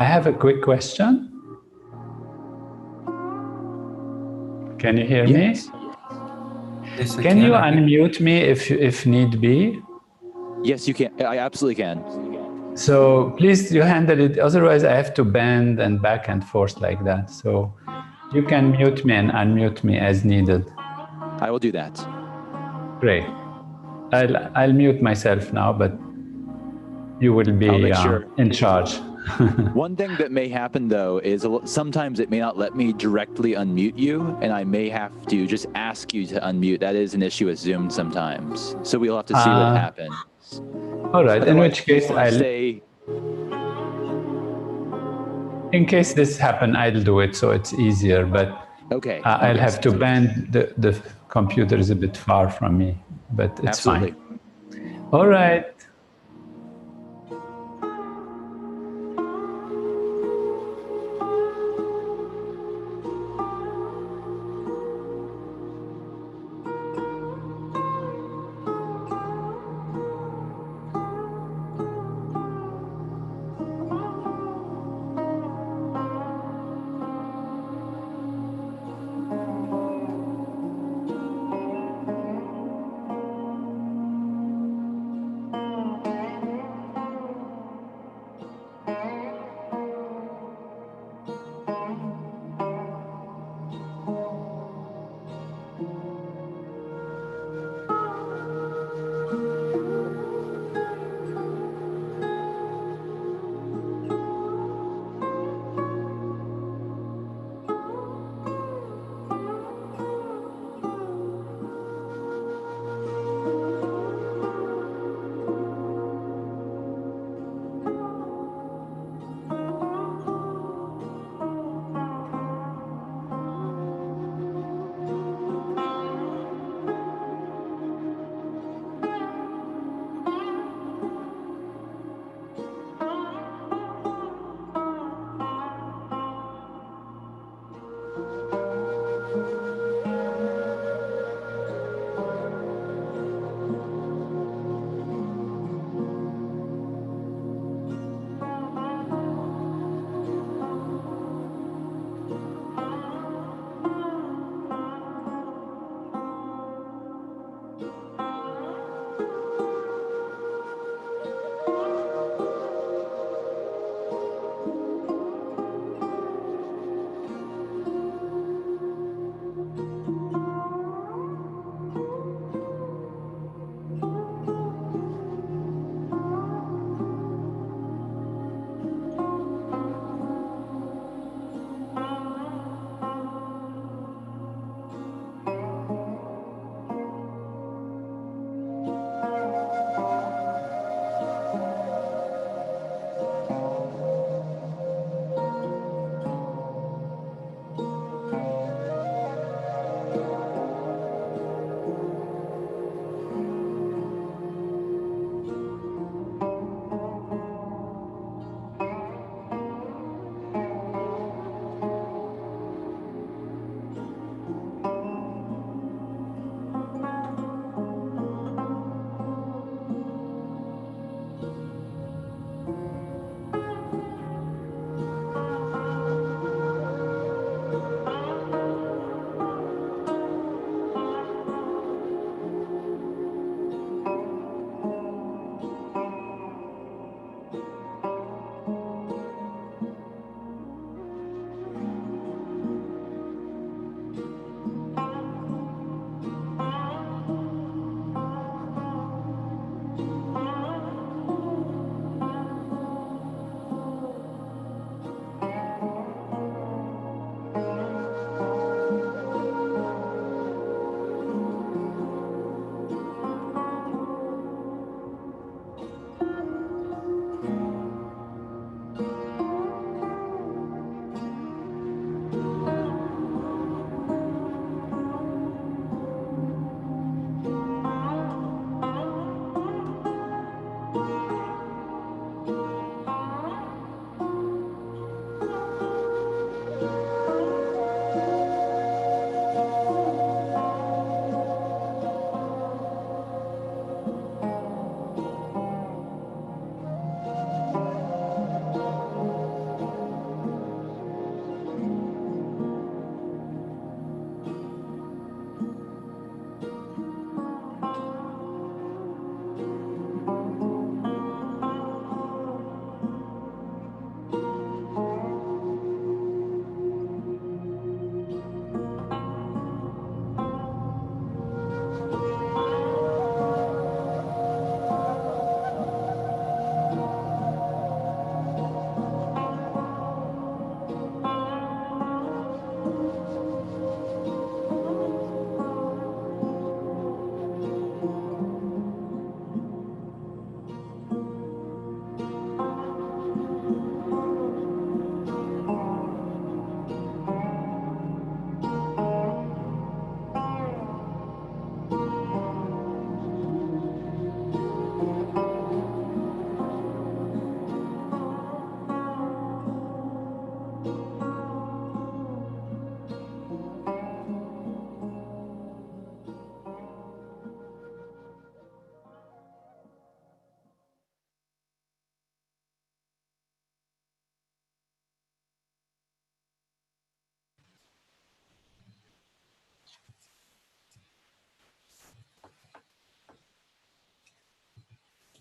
I have a quick question. Can you hear Yes. me? Yes, I Can you I can. unmute me if need be? Yes, you can. I absolutely can. So please, you handle it. Otherwise, I have to bend and back and forth like that. So you can mute me and unmute me as needed. I will do that. Great. I'll mute myself now, but you will I'll be make sure. in charge. One thing that may happen though is sometimes it may not let me directly unmute you, and I may have to just ask you to unmute. That is an issue with Zoom sometimes. So we'll have to see what happens. All right. In Otherwise, which if you case, want to say. in case this happen, I'll do it so it's easier. But Okay. I'll have to bend the computer is a bit far from me, but it's Absolutely. fine. All right.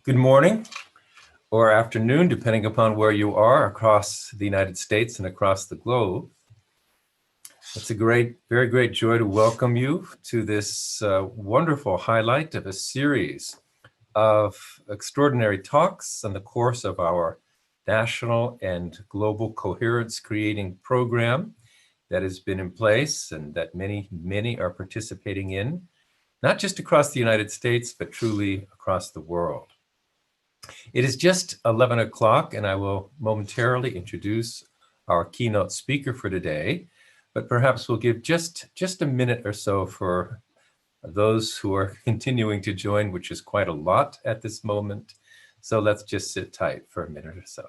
Good morning or afternoon, depending upon where you are across the United States and across the globe. It's a very great joy to welcome you to this wonderful highlight of a series of extraordinary talks in the course of our national and global coherence creating program that has been in place and that many are participating in, not just across the United States, but truly across the world. It is just 11 o'clock, and I will momentarily introduce our keynote speaker for today, but perhaps we'll give just a minute or so for those who are continuing to join, which is quite a lot at this moment. So let's just sit tight for a minute or so.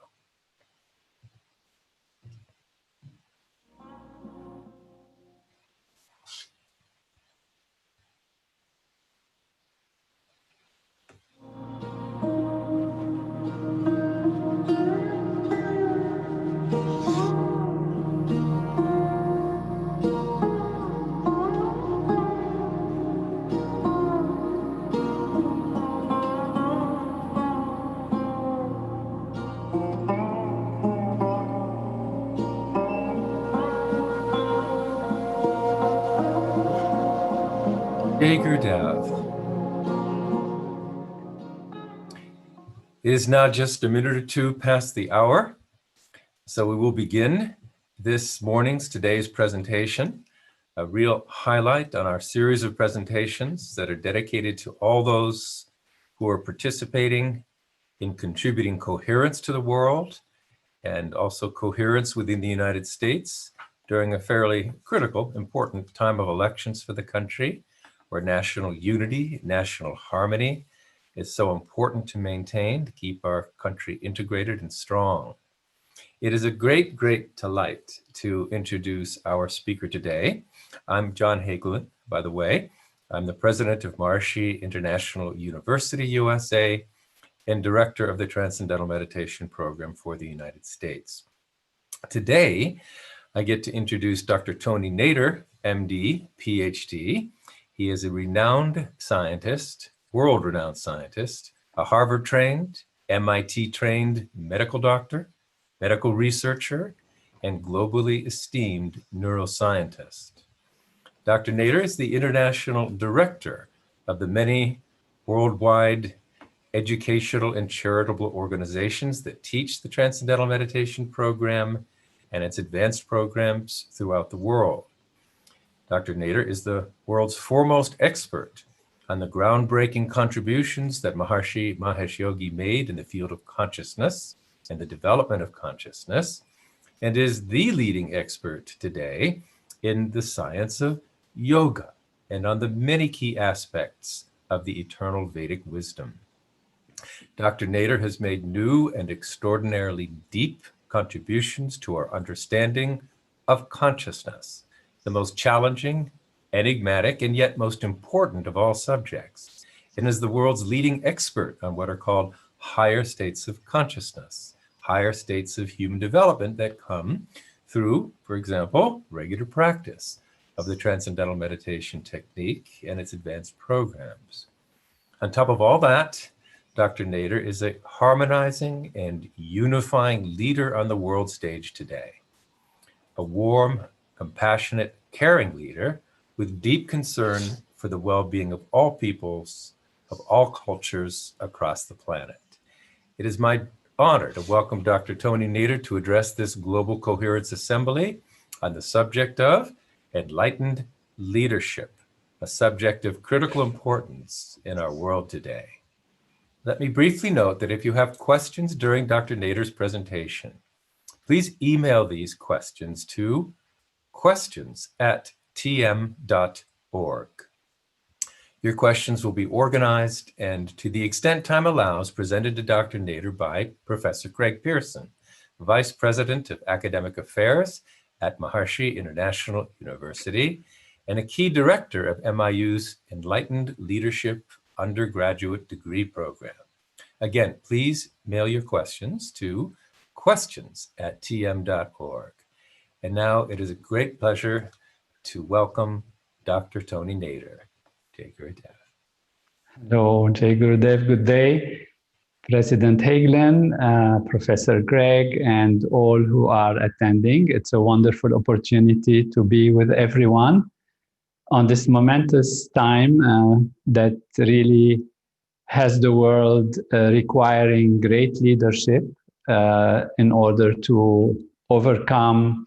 It is now just a minute or two past the hour, so we will begin today's presentation, a real highlight on our series of presentations that are dedicated to all those who are participating in contributing coherence to the world and also coherence within the United States during a fairly critical, important time of elections for the country, where national unity, national harmony is so important to maintain to keep our country integrated and strong. It is a great delight to introduce our speaker today. I'm John Hagelin, by the way. I'm the president of Maharishi International University, USA, and director of the Transcendental Meditation Program for the United States. Today, I get to introduce Dr. Tony Nader, MD, PhD. He is a renowned scientist, world-renowned scientist, a Harvard-trained, MIT-trained medical doctor, medical researcher, and globally esteemed neuroscientist. Dr. Nader is the international director of the many worldwide educational and charitable organizations that teach the Transcendental Meditation Program and its advanced programs throughout the world. Dr. Nader is the world's foremost expert on the groundbreaking contributions that Maharishi Mahesh Yogi made in the field of consciousness and the development of consciousness, and is the leading expert today in the science of yoga and on the many key aspects of the eternal Vedic wisdom. Dr. Nader has made new and extraordinarily deep contributions to our understanding of consciousness, the most challenging, enigmatic, and yet most important of all subjects, and is the world's leading expert on what are called higher states of consciousness, higher states of human development that come through, for example, regular practice of the Transcendental Meditation technique and its advanced programs. On top of all that, Dr. Nader is a harmonizing and unifying leader on the world stage today. A warm, compassionate, caring leader with deep concern for the well-being of all peoples, of all cultures across the planet. It is my honor to welcome Dr. Tony Nader to address this Global Coherence Assembly on the subject of enlightened leadership, a subject of critical importance in our world today. Let me briefly note that if you have questions during Dr. Nader's presentation, please email these questions to questions@tm.org. Your questions will be organized and, to the extent time allows, presented to Dr. Nader by Professor Craig Pearson, Vice President of Academic Affairs at Maharishi International University and a key director of MIU's Enlightened Leadership undergraduate degree program. Again, please mail your questions to questions@tm.org. And now it is a great pleasure to welcome Dr. Tony Nader. Jai Gurudev. Hello, Jai Gurudev, good day. President Hagelin, Professor Greg, and all who are attending. It's a wonderful opportunity to be with everyone on this momentous time that really has the world requiring great leadership in order to overcome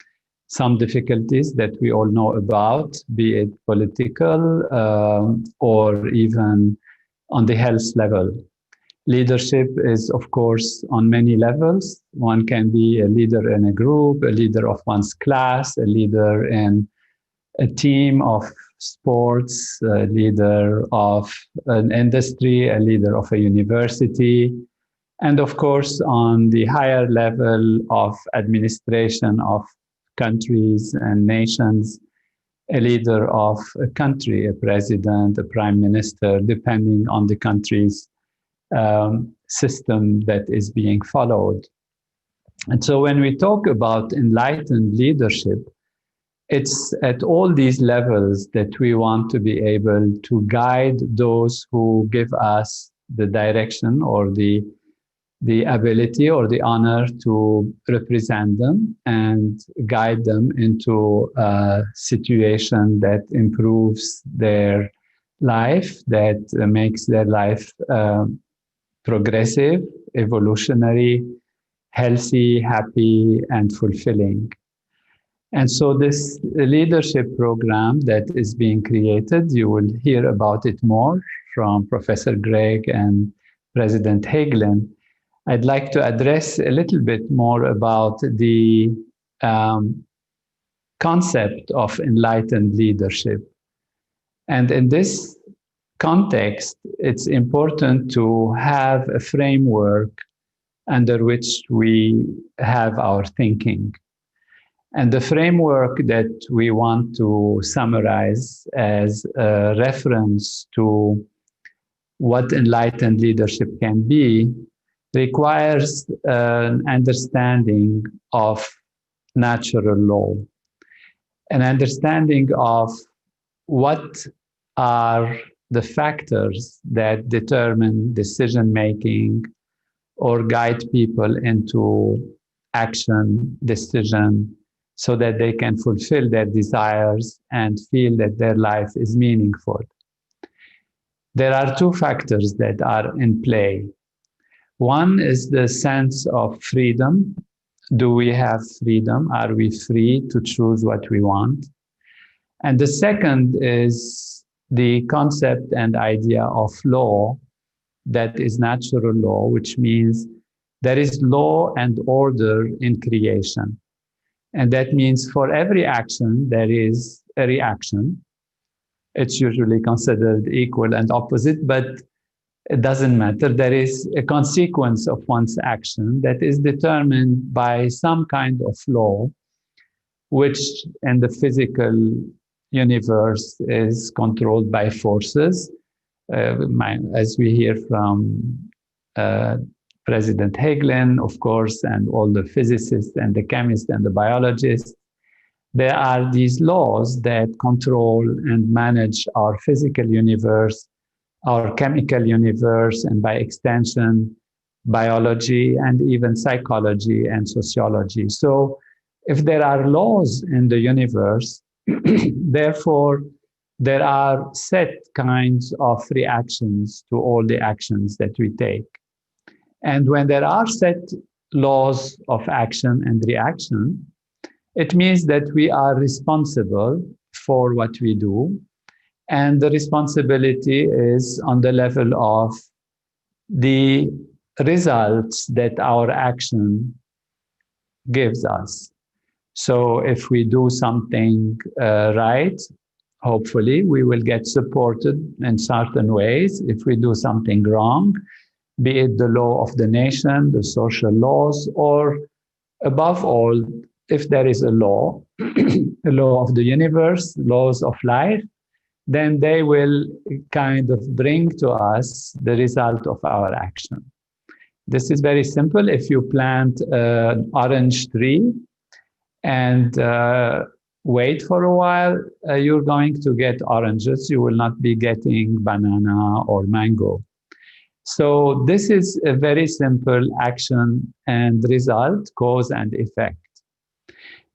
some difficulties that we all know about, be it political or even on the health level. Leadership is, of course, on many levels. One can be a leader in a group, a leader of one's class, a leader in a team of sports, a leader of an industry, a leader of a university, and of course, on the higher level of administration of countries and nations, a leader of a country, a president, a prime minister, depending on the country's system that is being followed. And so when we talk about enlightened leadership, it's at all these levels that we want to be able to guide those who give us the direction or the ability or the honor to represent them and guide them into a situation that improves their life, that makes their life progressive, evolutionary, healthy, happy, and fulfilling. And so this leadership program that is being created, you will hear about it more from Professor Greg and President Hagelin. I'd like to address a little bit more about the concept of enlightened leadership. And in this context, it's important to have a framework under which we have our thinking. And the framework that we want to summarize as a reference to what enlightened leadership can be requires an understanding of natural law, an understanding of what are the factors that determine decision-making or guide people into action, decision, so that they can fulfill their desires and feel that their life is meaningful. There are two factors that are in play. One is the sense of freedom. Do we have freedom? Are we free to choose what we want? And the second is the concept and idea of law, that is natural law, which means there is law and order in creation. And that means for every action, there is a reaction. It's usually considered equal and opposite, but it doesn't matter. There is a consequence of one's action that is determined by some kind of law, which in the physical universe is controlled by forces. As we hear from President Hagelin, of course, and all the physicists and the chemists and the biologists, there are these laws that control and manage our physical universe, our chemical universe, and by extension, biology, and even psychology and sociology. So if there are laws in the universe, therefore, there are set kinds of reactions to all the actions that we take. And when there are set laws of action and reaction, it means that we are responsible for what we do. And the responsibility is on the level of the results that our action gives us. So if we do something right, hopefully we will get supported in certain ways. If we do something wrong, be it the law of the nation, the social laws, or above all, if there is a law, a law of the universe, laws of life, then they will kind of bring to us the result of our action. This is very simple. If you plant an orange tree and wait for a while, you're going to get oranges. You will not be getting banana or mango. So this is a very simple action and result, cause and effect.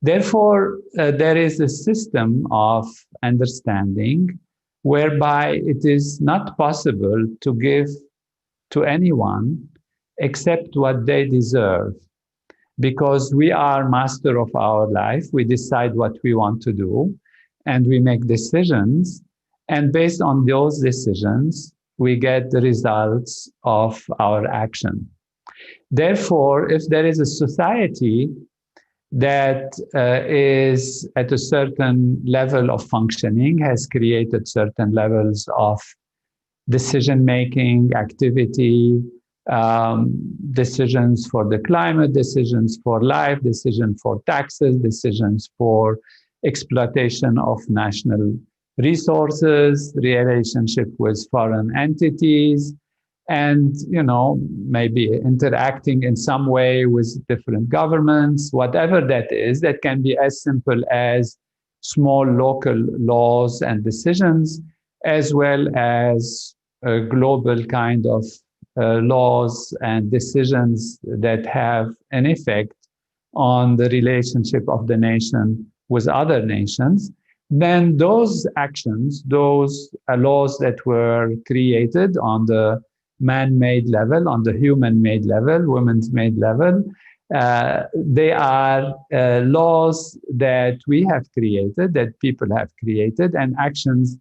Therefore, there is a system of understanding whereby it is not possible to give to anyone except what they deserve, because we are master of our life. We decide what we want to do, and we make decisions. And based on those decisions, we get the results of our action. Therefore, if there is a society that is at a certain level of functioning, has created certain levels of decision-making, activity, decisions for the climate, decisions for life, decisions for taxes, decisions for exploitation of national resources, relationship with foreign entities, and maybe interacting in some way with different governments, whatever that is. That can be as simple as small local laws and decisions, as well as global kind of laws and decisions that have an effect on the relationship of the nation with other nations. Then those actions, those laws that were created on the man-made level, on the human-made level, women's-made level, they are laws that we have created, that people have created, and actions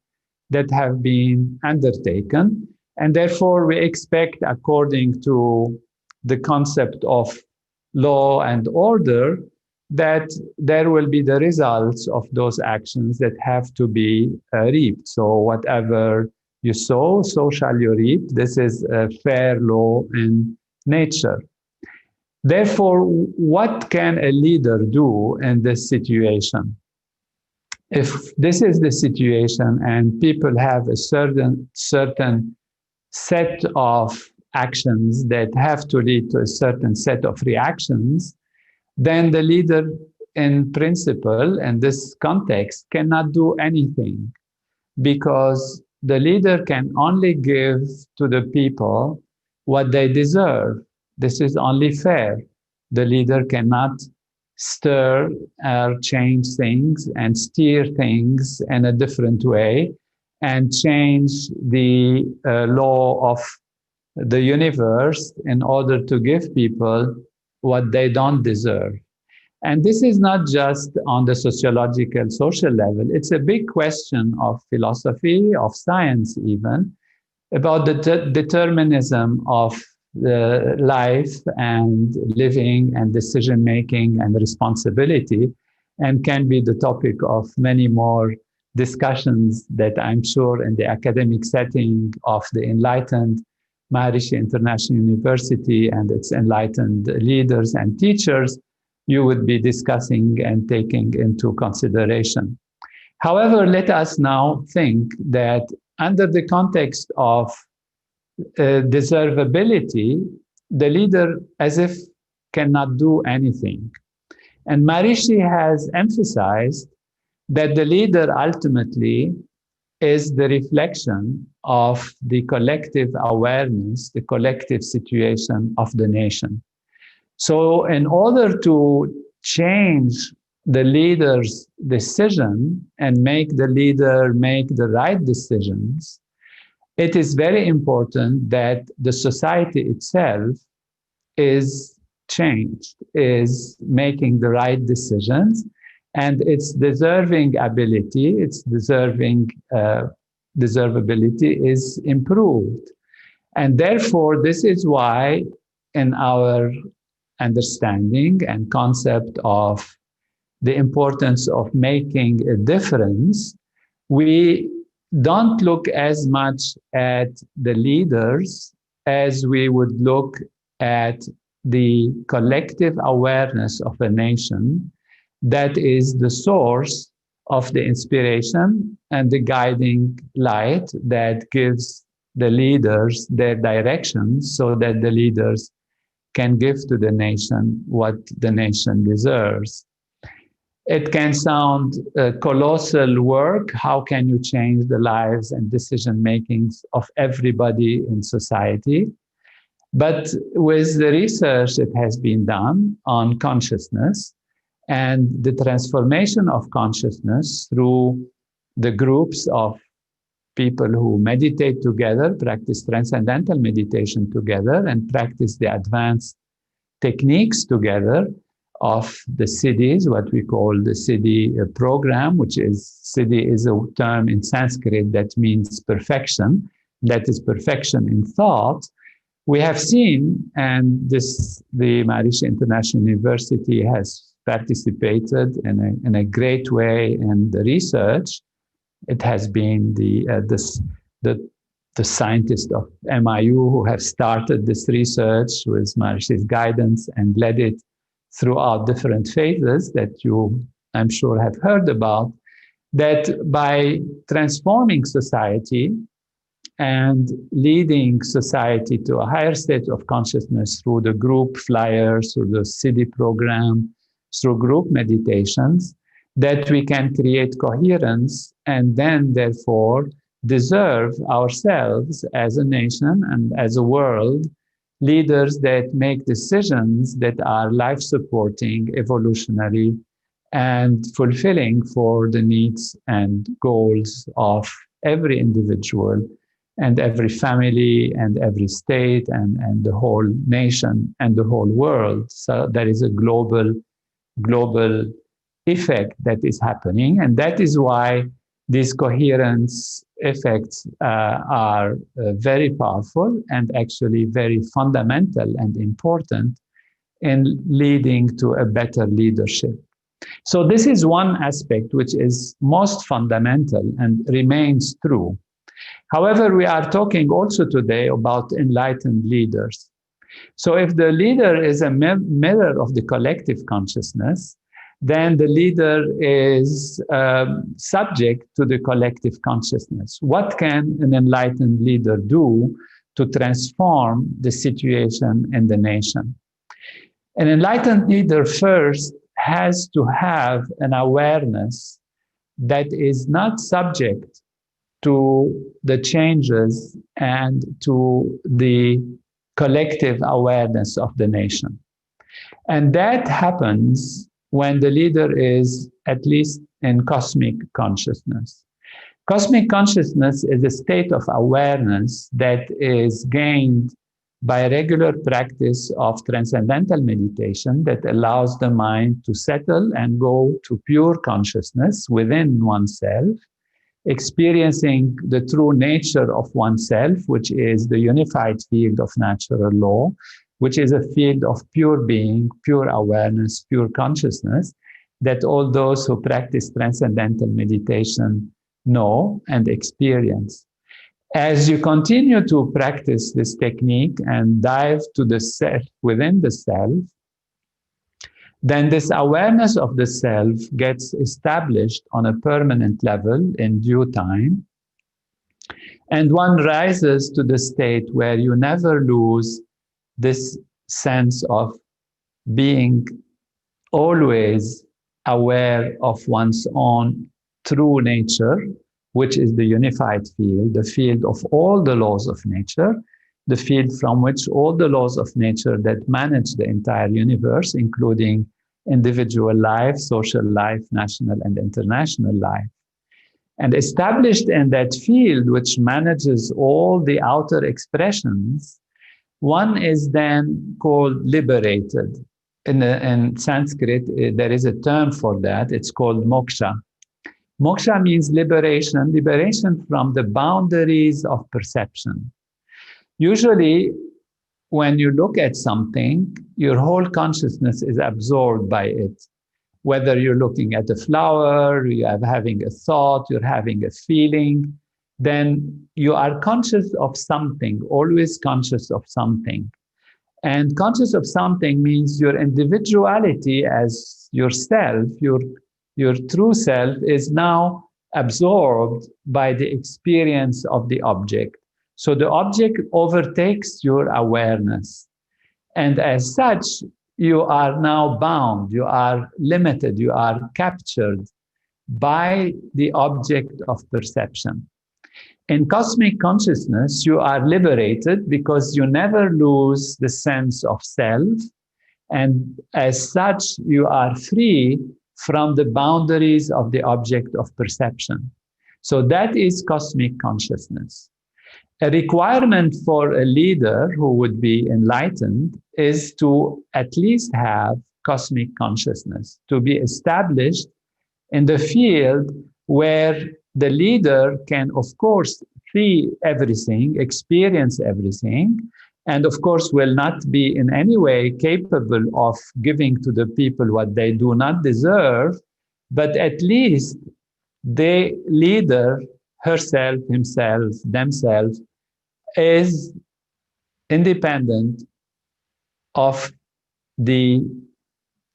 that have been undertaken. And therefore, we expect, according to the concept of law and order, that there will be the results of those actions that have to be reaped. So whatever you sow, so shall you reap. This is a fair law in nature. Therefore, what can a leader do in this situation? If this is the situation and people have a certain set of actions that have to lead to a certain set of reactions, then the leader, in principle, in this context, cannot do anything, because the leader can only give to the people what they deserve. This is only fair. The leader cannot stir or change things and steer things in a different way and change the law of the universe in order to give people what they don't deserve. And this is not just on the sociological, social level. It's a big question of philosophy, of science even, about the determinism of the life and living and decision-making and responsibility, and can be the topic of many more discussions that I'm sure in the academic setting of the enlightened Maharishi International University and its enlightened leaders and teachers, you would be discussing and taking into consideration. However, let us now think that under the context of deservability, the leader as if cannot do anything. And Maharishi has emphasized that the leader ultimately is the reflection of the collective awareness, the collective situation of the nation. So in order to change the leader's decision and make the leader make the right decisions, it is very important that the society itself is changed, is making the right decisions, and its deserving ability, its deservability is improved. And therefore, this is why in our understanding and concept of the importance of making a difference, we don't look as much at the leaders as we would look at the collective awareness of a nation that is the source of the inspiration and the guiding light that gives the leaders their direction, so that the leaders can give to the nation what the nation deserves. It can sound colossal work. How can you change the lives and decision makings of everybody in society? But with the research that has been done on consciousness and the transformation of consciousness through the groups of people who meditate together, practice transcendental meditation together, and practice the advanced techniques together of the siddhis, what we call the siddhi program, which is, siddhi is a term in Sanskrit that means perfection, that is perfection in thought. We have seen, and this, the Maharishi International University has participated in a great way in the research. It has been the scientists of MIU who have started this research with Maharishi's guidance and led it throughout different phases that you, I'm sure, have heard about, that by transforming society and leading society to a higher state of consciousness through the group flyers, through the siddhi program, through group meditations, that we can create coherence and then, therefore, deserve ourselves as a nation and as a world leaders that make decisions that are life-supporting, evolutionary, and fulfilling for the needs and goals of every individual and every family and every state and the whole nation and the whole world. So there is a global effect that is happening, and that is why these coherence effects are very powerful and actually very fundamental and important in leading to a better leadership. So this is one aspect which is most fundamental and remains true. However, we are talking also today about enlightened leaders. So if the leader is a mirror of the collective consciousness, then the leader is subject to the collective consciousness. What can an enlightened leader do to transform the situation in the nation? An enlightened leader first has to have an awareness that is not subject to the changes and to the collective awareness of the nation. And that happens when the leader is at least in cosmic consciousness. Cosmic consciousness is a state of awareness that is gained by regular practice of transcendental meditation that allows the mind to settle and go to pure consciousness within oneself, experiencing the true nature of oneself, which is the unified field of natural law, which is a field of pure being, pure awareness, pure consciousness, that all those who practice transcendental meditation know and experience. As you continue to practice this technique and dive to the self within the self, then this awareness of the self gets established on a permanent level in due time. And one rises to the state where you never lose this sense of being always aware of one's own true nature, which is the unified field, the field of all the laws of nature, the field from which all the laws of nature that manage the entire universe, including individual life, social life, national and international life. And established in that field, which manages all the outer expressions, one is then called liberated. In Sanskrit, there is a term for that. It's called moksha. Moksha means liberation, liberation from the boundaries of perception. Usually, when you look at something, your whole consciousness is absorbed by it. Whether you're looking at a flower, you're having a thought, you're having a feeling, then you are conscious of something, always conscious of something. And conscious of something means your individuality as yourself, your true self is now absorbed by the experience of the object. So the object overtakes your awareness. And as such, you are now bound, you are limited, you are captured by the object of perception. In cosmic consciousness, you are liberated because you never lose the sense of self. And as such, you are free from the boundaries of the object of perception. So that is cosmic consciousness. A requirement for a leader who would be enlightened is to at least have cosmic consciousness, to be established in the field where the leader can, of course, see everything, experience everything, and of course will not be in any way capable of giving to the people what they do not deserve, but at least the leader, herself, himself, themselves, is independent of the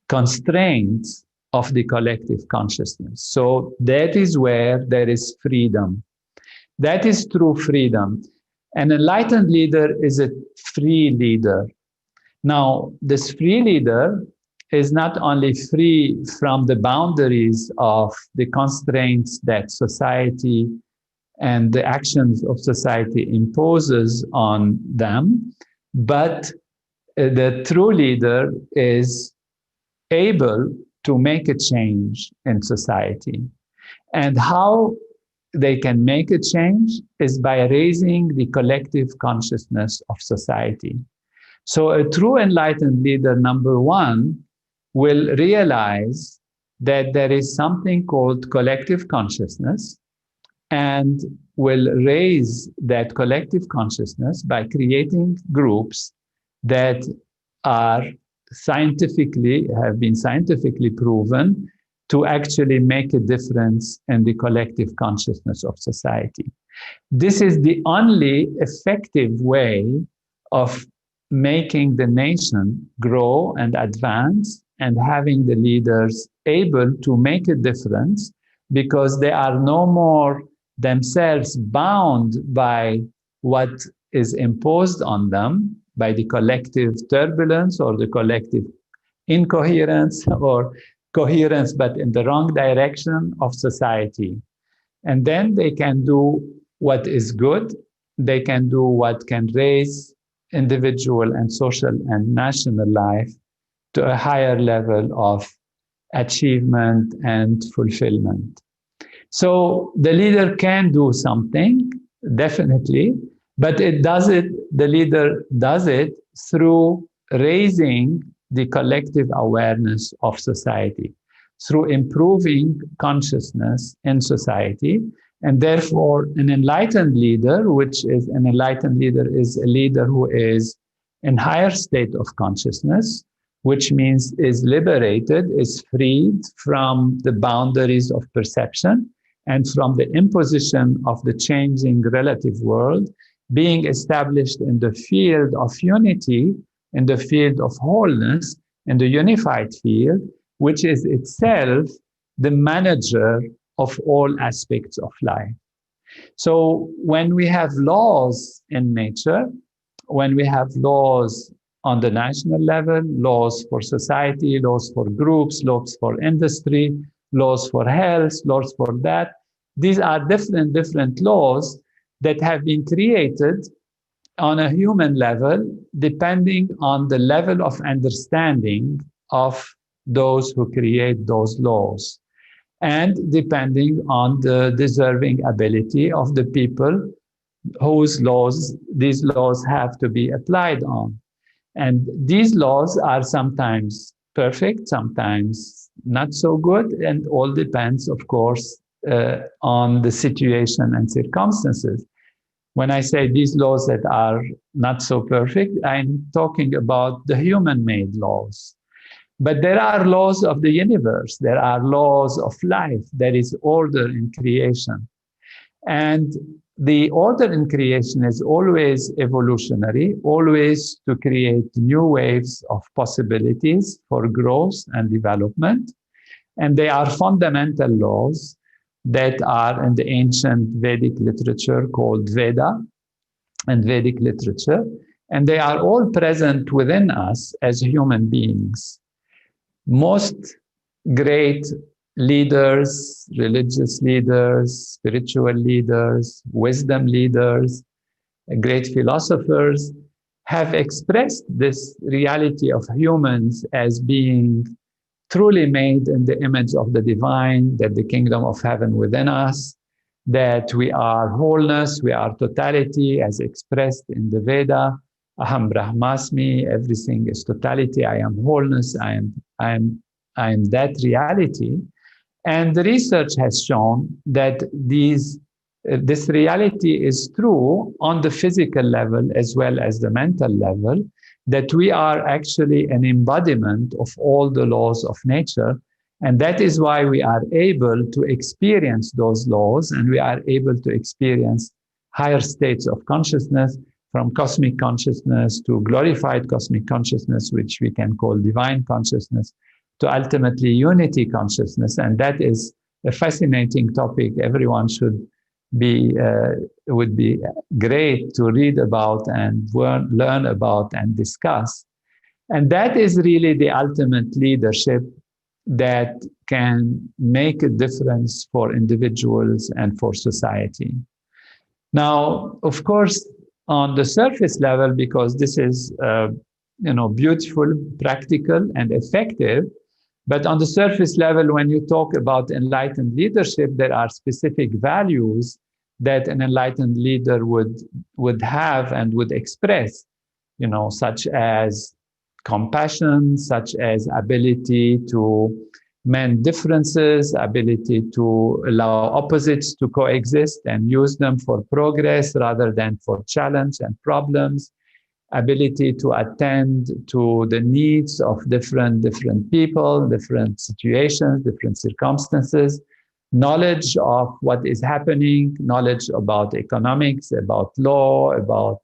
constraints of the collective consciousness. So that is where there is freedom. That is true freedom. An enlightened leader is a free leader. Now, this free leader is not only free from the boundaries of the constraints that society and the actions of society imposes on them, but the true leader is able to make a change in society. And how they can make a change is by raising the collective consciousness of society. So a true enlightened leader, number one, will realize that there is something called collective consciousness, and will raise that collective consciousness by creating groups that are have been scientifically proven to actually make a difference in the collective consciousness of society. This is the only effective way of making the nation grow and advance and having the leaders able to make a difference, because they are no more themselves bound by what is imposed on them by the collective turbulence or the collective incoherence or coherence, but in the wrong direction of society. And then they can do what is good. They can do what can raise individual and social and national life to a higher level of achievement and fulfillment. So the leader can do something, definitely, but the leader does it through raising the collective awareness of society, through improving consciousness in society. And therefore, an enlightened leader is a leader who is in higher state of consciousness, which means is liberated, is freed from the boundaries of perception and from the imposition of the changing relative world, being established in the field of unity, in the field of wholeness, in the unified field, which is itself the manager of all aspects of life. So when we have laws in nature, when we have laws on the national level, laws for society, laws for groups, laws for industry, laws for health, laws for that, these are different laws that have been created on a human level, depending on the level of understanding of those who create those laws, and depending on the deserving ability of the people whose these laws have to be applied on. And these laws are sometimes perfect, sometimes not so good, and all depends, of course, on the situation and circumstances. When I say these laws that are not so perfect, I'm talking about the human-made laws. But there are laws of the universe. There are laws of life. There is order in creation. And the order in creation is always evolutionary, always to create new waves of possibilities for growth and development. And they are fundamental laws that are in the ancient Vedic literature called Veda and Vedic literature. and they are all present within us as human beings. Most great leaders, religious leaders, spiritual leaders, wisdom leaders, great philosophers have expressed this reality of humans as being truly made in the image of the divine, that the kingdom of heaven within us, that we are wholeness, we are totality as expressed in the Veda. Aham Brahmasmi, everything is totality. I am wholeness. I am that reality. And the research has shown that this reality is true on the physical level as well as the mental level, that we are actually an embodiment of all the laws of nature. And that is why we are able to experience those laws, and we are able to experience higher states of consciousness, from cosmic consciousness to glorified cosmic consciousness, which we can call divine consciousness, to ultimately unity consciousness. And that is a fascinating topic. Everyone would be great to read about and learn about and discuss. And that is really the ultimate leadership that can make a difference for individuals and for society. Now, of course, on the surface level, because this is beautiful, practical, and effective, but on the surface level, when you talk about enlightened leadership, there are specific values that an enlightened leader would have and would express, such as compassion, such as ability to mend differences, ability to allow opposites to coexist and use them for progress rather than for challenge and problems, ability to attend to the needs of different people, different situations, different circumstances, knowledge of what is happening, knowledge about economics, about law, about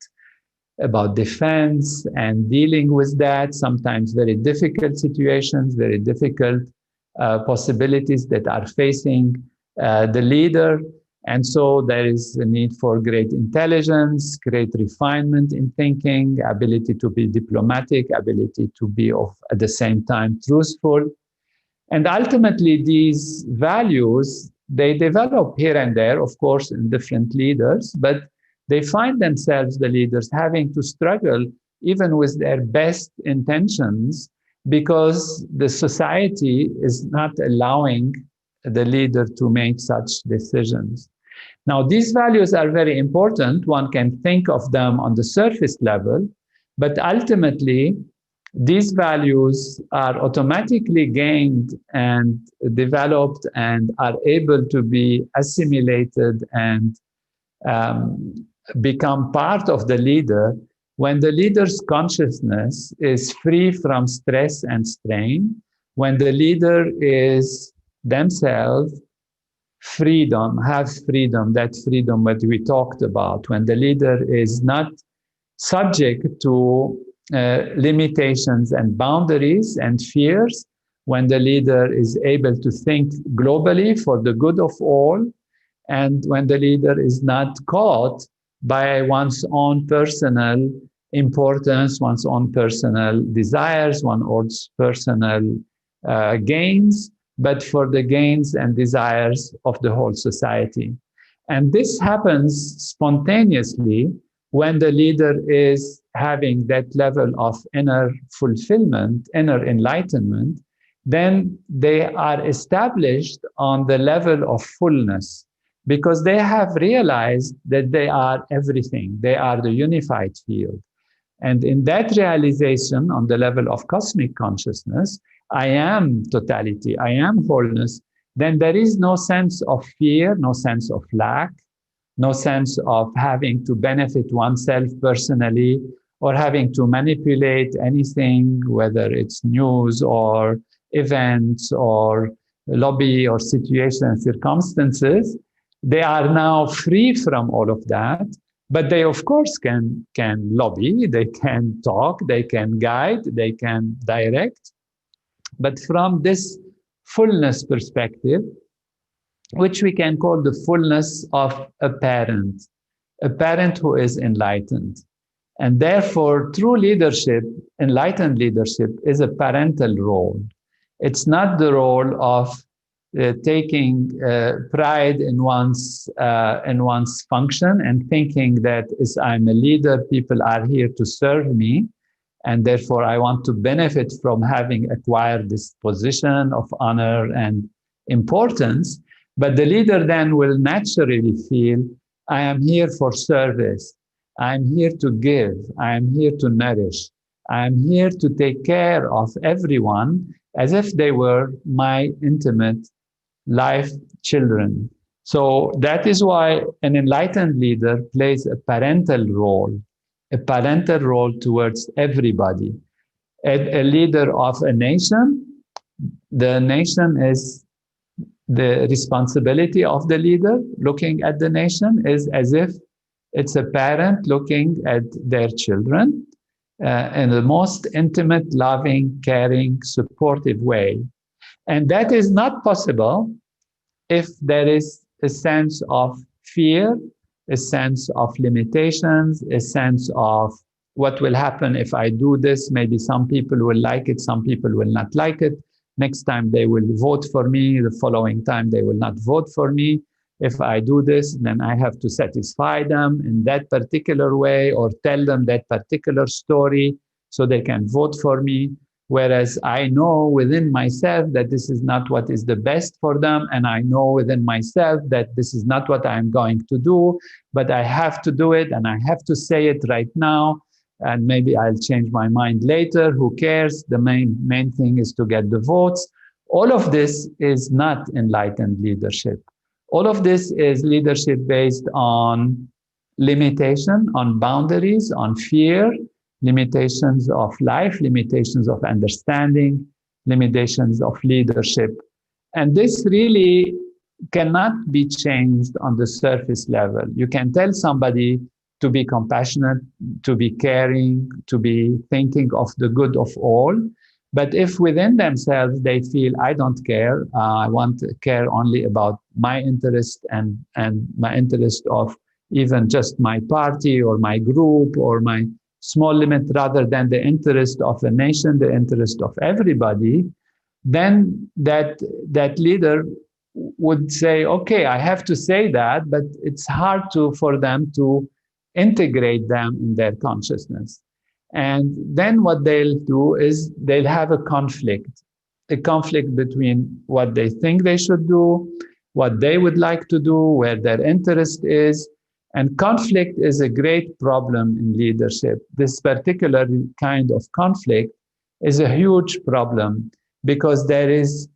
defense, and dealing with that, sometimes very difficult situations, very difficult possibilities that are facing the leader. And so there is a need for great intelligence, great refinement in thinking, ability to be diplomatic, ability to be at the same time truthful. And ultimately, these values, they develop here and there, of course, in different leaders, but they find themselves, the leaders, having to struggle even with their best intentions, because the society is not allowing the leader to make such decisions. Now, these values are very important. One can think of them on the surface level, but ultimately, these values are automatically gained and developed and are able to be assimilated and become part of the leader when the leader's consciousness is free from stress and strain, when the leader is themselves have freedom, that freedom that we talked about, when the leader is not subject to limitations and boundaries and fears, when the leader is able to think globally for the good of all, and when the leader is not caught by one's own personal importance, one's own personal desires, one's own personal gains, but for the gains and desires of the whole society. And this happens spontaneously when the leader is having that level of inner fulfillment, inner enlightenment. Then they are established on the level of fullness, because they have realized that they are everything. They are the unified field. And in that realization, on the level of cosmic consciousness, I am totality, I am wholeness, then there is no sense of fear, no sense of lack, no sense of having to benefit oneself personally or having to manipulate anything, whether it's news or events or lobby or situation circumstances. They are now free from all of that, but they, of course, can lobby, they can talk, they can guide, they can direct. But from this fullness perspective, which we can call the fullness of a parent who is enlightened. And therefore, true leadership, enlightened leadership, is a parental role. It's not the role of taking pride in one's function and thinking that as I'm a leader, people are here to serve me, and therefore I want to benefit from having acquired this position of honor and importance. But the leader then will naturally feel, I am here for service. I'm here to give. I'm here to nourish. I'm here to take care of everyone as if they were my intimate life children. So that is why an enlightened leader plays a parental role towards everybody. A leader of a nation, the nation is the responsibility of the leader looking at the nation is as if it's a parent looking at their children in the most intimate, loving, caring, supportive way. And that is not possible if there is a sense of fear, a sense of limitations, a sense of what will happen if I do this. Maybe some people will like it, some people will not like it. Next time they will vote for me, the following time they will not vote for me. If I do this, then I have to satisfy them in that particular way or tell them that particular story so they can vote for me. Whereas I know within myself that this is not what is the best for them. And I know within myself that this is not what I'm going to do, but I have to do it and I have to say it right now. And maybe I'll change my mind later. Who cares? The main thing is to get the votes. All of this is not enlightened leadership. All of this is leadership based on limitation, on boundaries, on fear, limitations of life, limitations of understanding, limitations of leadership. And this really cannot be changed on the surface level. You can tell somebody to be compassionate, to be caring, to be thinking of the good of all. But if within themselves they feel, I don't care, I want to care only about my interest and my interest of even just my party or my group or my small limit rather than the interest of a nation, the interest of everybody, then that leader would say, okay, I have to say that, but it's hard for them to integrate them in their consciousness. And then what they'll do is they'll have a conflict between what they think they should do, what they would like to do, where their interest is. And conflict is a great problem in leadership. This particular kind of conflict is a huge problem because there is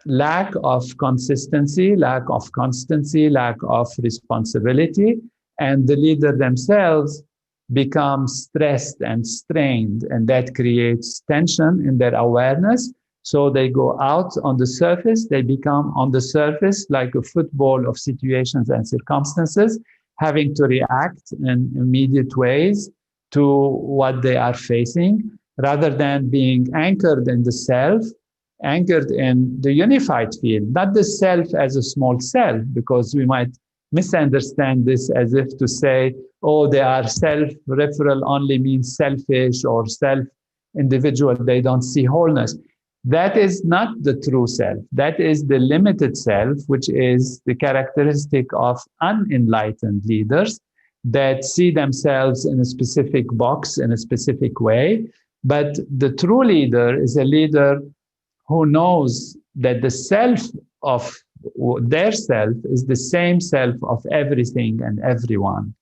lack of consistency, lack of constancy, lack of responsibility, and the leader themselves become stressed and strained, and that creates tension in their awareness. So they go out on the surface, they become on the surface like a football of situations and circumstances, having to react in immediate ways to what they are facing, rather than being anchored in the self, anchored in the unified field, not the self as a small self, because we might misunderstand this as if to say, oh, they are self-referral only means selfish or self-individual, they don't see wholeness. That is not the true self. That is the limited self, which is the characteristic of unenlightened leaders that see themselves in a specific box, in a specific way. But the true leader is a leader who knows that the self of their self is the same self of everything and everyone.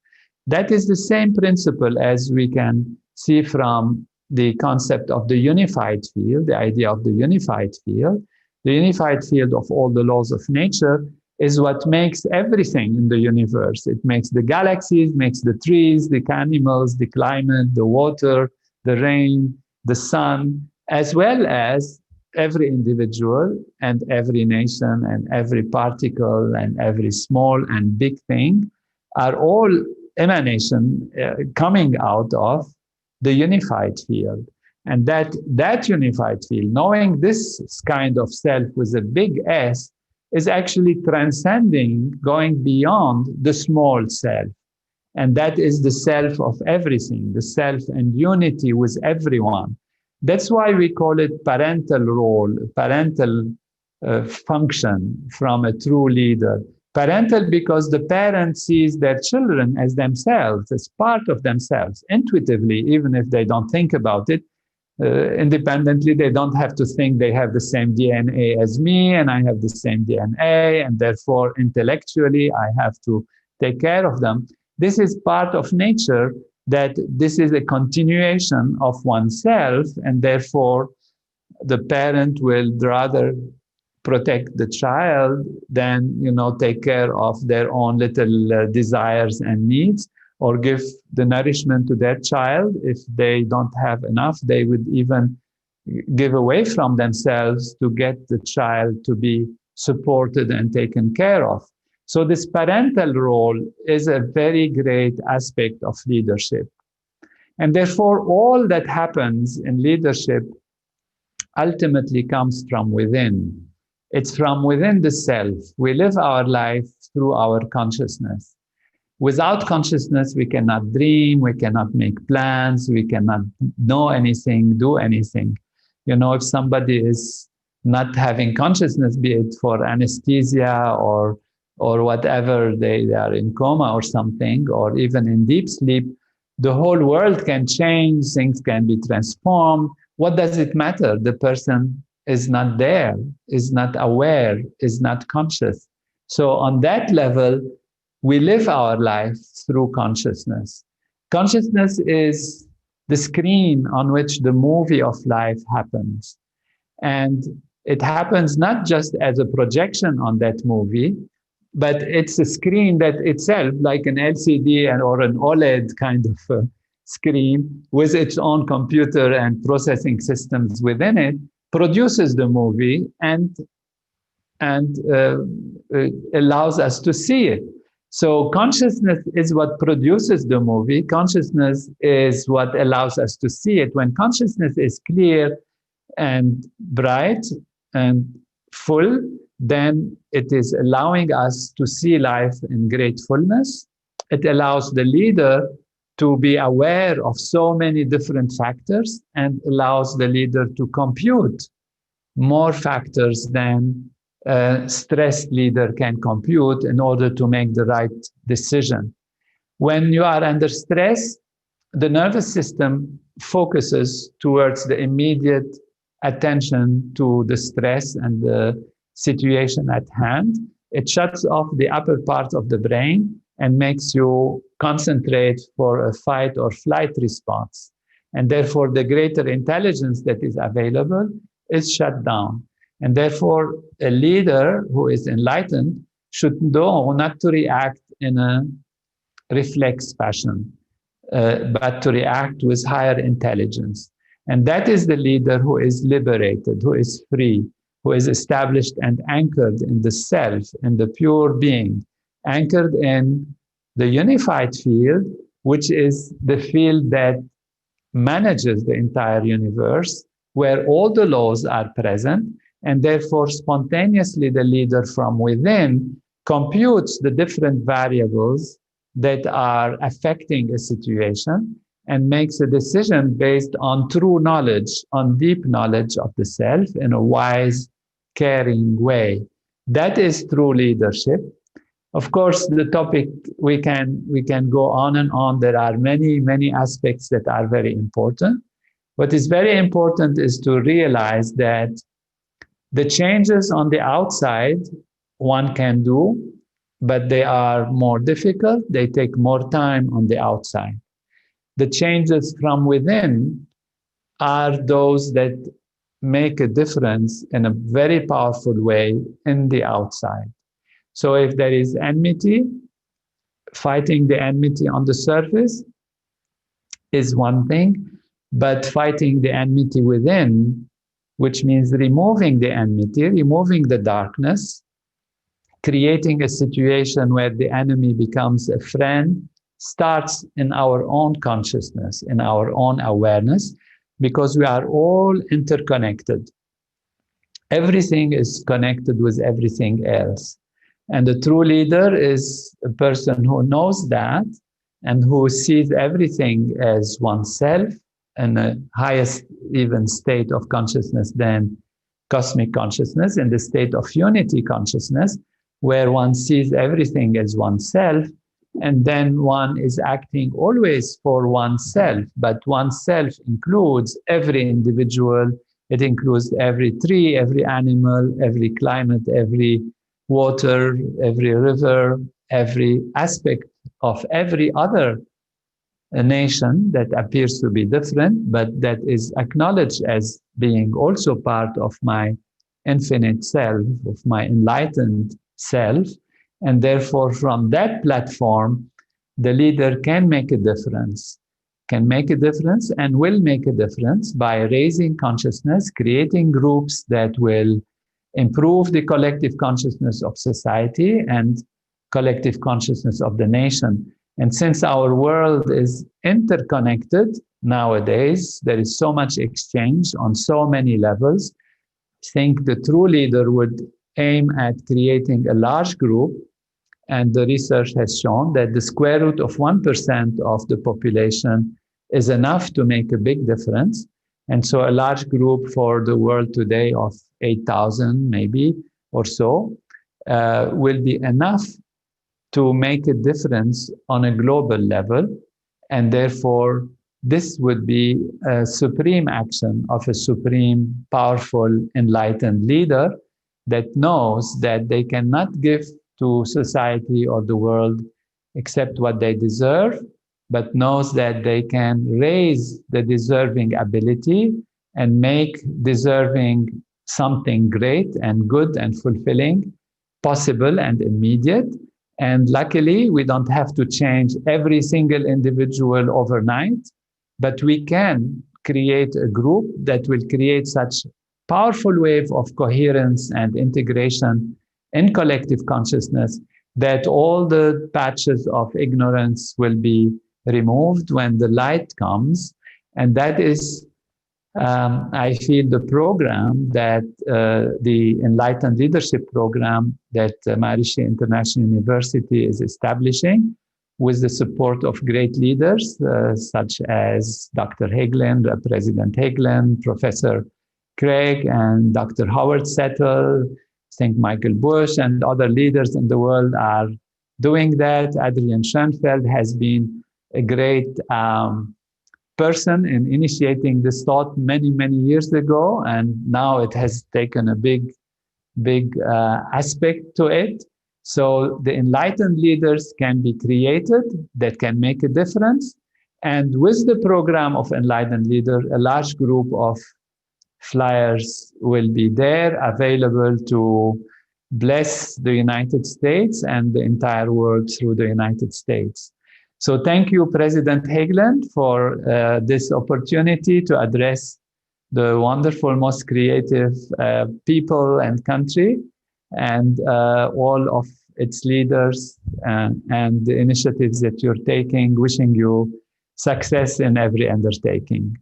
That is the same principle as we can see from the concept of the unified field, the idea of the unified field. The unified field of all the laws of nature is what makes everything in the universe. It makes the galaxies, makes the trees, the animals, the climate, the water, the rain, the sun, as well as every individual and every nation and every particle and every small and big thing are all emanation coming out of the unified field. And that unified field, knowing this kind of self with a big S, is actually transcending, going beyond the small self. And that is the self of everything, the self and unity with everyone. That's why we call it parental role, parental function from a true leader. Parental because the parent sees their children as themselves, as part of themselves, intuitively, even if they don't think about it. Independently, they don't have to think they have the same DNA as me and I have the same DNA, and therefore intellectually I have to take care of them. This is part of nature, that this is a continuation of oneself, and therefore the parent will rather protect the child than, take care of their own little desires and needs, or give the nourishment to their child. If they don't have enough, they would even give away from themselves to get the child to be supported and taken care of. So this parental role is a very great aspect of leadership. And therefore, all that happens in leadership ultimately comes from within. It's from within the self. We live our life through our consciousness. Without consciousness, we cannot dream, we cannot make plans, we cannot know anything, do anything. If somebody is not having consciousness, be it for anesthesia or whatever, they are in coma or something, or even in deep sleep, the whole world can change, things can be transformed. What does it matter? The person is not there, is not aware, is not conscious. So on that level, we live our life through consciousness. Consciousness is the screen on which the movie of life happens. And it happens not just as a projection on that movie, but it's a screen that itself, like an LCD or an OLED kind of screen with its own computer and processing systems within it, produces the movie and allows us to see it. So consciousness is what produces the movie. Consciousness is what allows us to see it. When consciousness is clear and bright and full, then it is allowing us to see life in great fullness. It allows the leader to be aware of so many different factors and allows the leader to compute more factors than a stressed leader can compute in order to make the right decision. When you are under stress, the nervous system focuses towards the immediate attention to the stress and the situation at hand. It shuts off the upper part of the brain and makes you concentrate for a fight or flight response. And therefore, the greater intelligence that is available is shut down. And therefore, a leader who is enlightened should know not to react in a reflex fashion, but to react with higher intelligence. And that is the leader who is liberated, who is free, who is established and anchored in the self, in the pure being, anchored in the unified field, which is the field that manages the entire universe, where all the laws are present, and therefore spontaneously the leader from within computes the different variables that are affecting a situation and makes a decision based on true knowledge, on deep knowledge of the self in a wise, caring way. That is true leadership. Of course, the topic, we can go on and on. There are many aspects that are very important. What is very important is to realize that the changes on the outside one can do, but they are more difficult. They take more time on the outside. The changes from within are those that make a difference in a very powerful way in the outside. So if there is enmity, fighting the enmity on the surface is one thing, but fighting the enmity within, which means removing the enmity, removing the darkness, creating a situation where the enemy becomes a friend, starts in our own consciousness, in our own awareness, because we are all interconnected. Everything is connected with everything else. And the true leader is a person who knows that and who sees everything as oneself in a highest even state of consciousness than cosmic consciousness, in the state of unity consciousness, where one sees everything as oneself, and then one is acting always for oneself, but oneself includes every individual, it includes every tree, every animal, every climate, every water, every river, every aspect of every other nation that appears to be different, but that is acknowledged as being also part of my infinite self, of my enlightened self. And therefore, from that platform, the leader can make a difference, and will make a difference by raising consciousness, creating groups that will improve the collective consciousness of society and collective consciousness of the nation. And since our world is interconnected nowadays, there is so much exchange on so many levels. I think the true leader would aim at creating a large group. And the research has shown that the square root of 1% of the population is enough to make a big difference. And so a large group for the world today of 8,000 maybe or so will be enough to make a difference on a global level. And therefore, this would be a supreme action of a supreme, powerful, enlightened leader that knows that they cannot give to society or the world except what they deserve, but knows that they can raise the deserving ability and make deserving something great and good and fulfilling possible and immediate. And luckily, we don't have to change every single individual overnight, but we can create a group that will create such powerful wave of coherence and integration in collective consciousness that all the patches of ignorance will be removed when the light comes. And that is, I feel, the program that the Enlightened Leadership Program that Maharishi International University is establishing with the support of great leaders such as Dr. Hagelin, President Hagelin, Professor Craig, and Dr. Howard Settle. I think Michael Bush and other leaders in the world are doing that. Adrian Schoenfeld has been a great person in initiating this thought many, many years ago, and now it has taken a big aspect to it. So the enlightened leaders can be created that can make a difference. And with the program of enlightened leaders, a large group of flyers will be there available to bless the United States and the entire world through the United States. So thank you, President Hagelin, for this opportunity to address the wonderful, most creative people and country, and all of its leaders and the initiatives that you're taking. Wishing you success in every undertaking.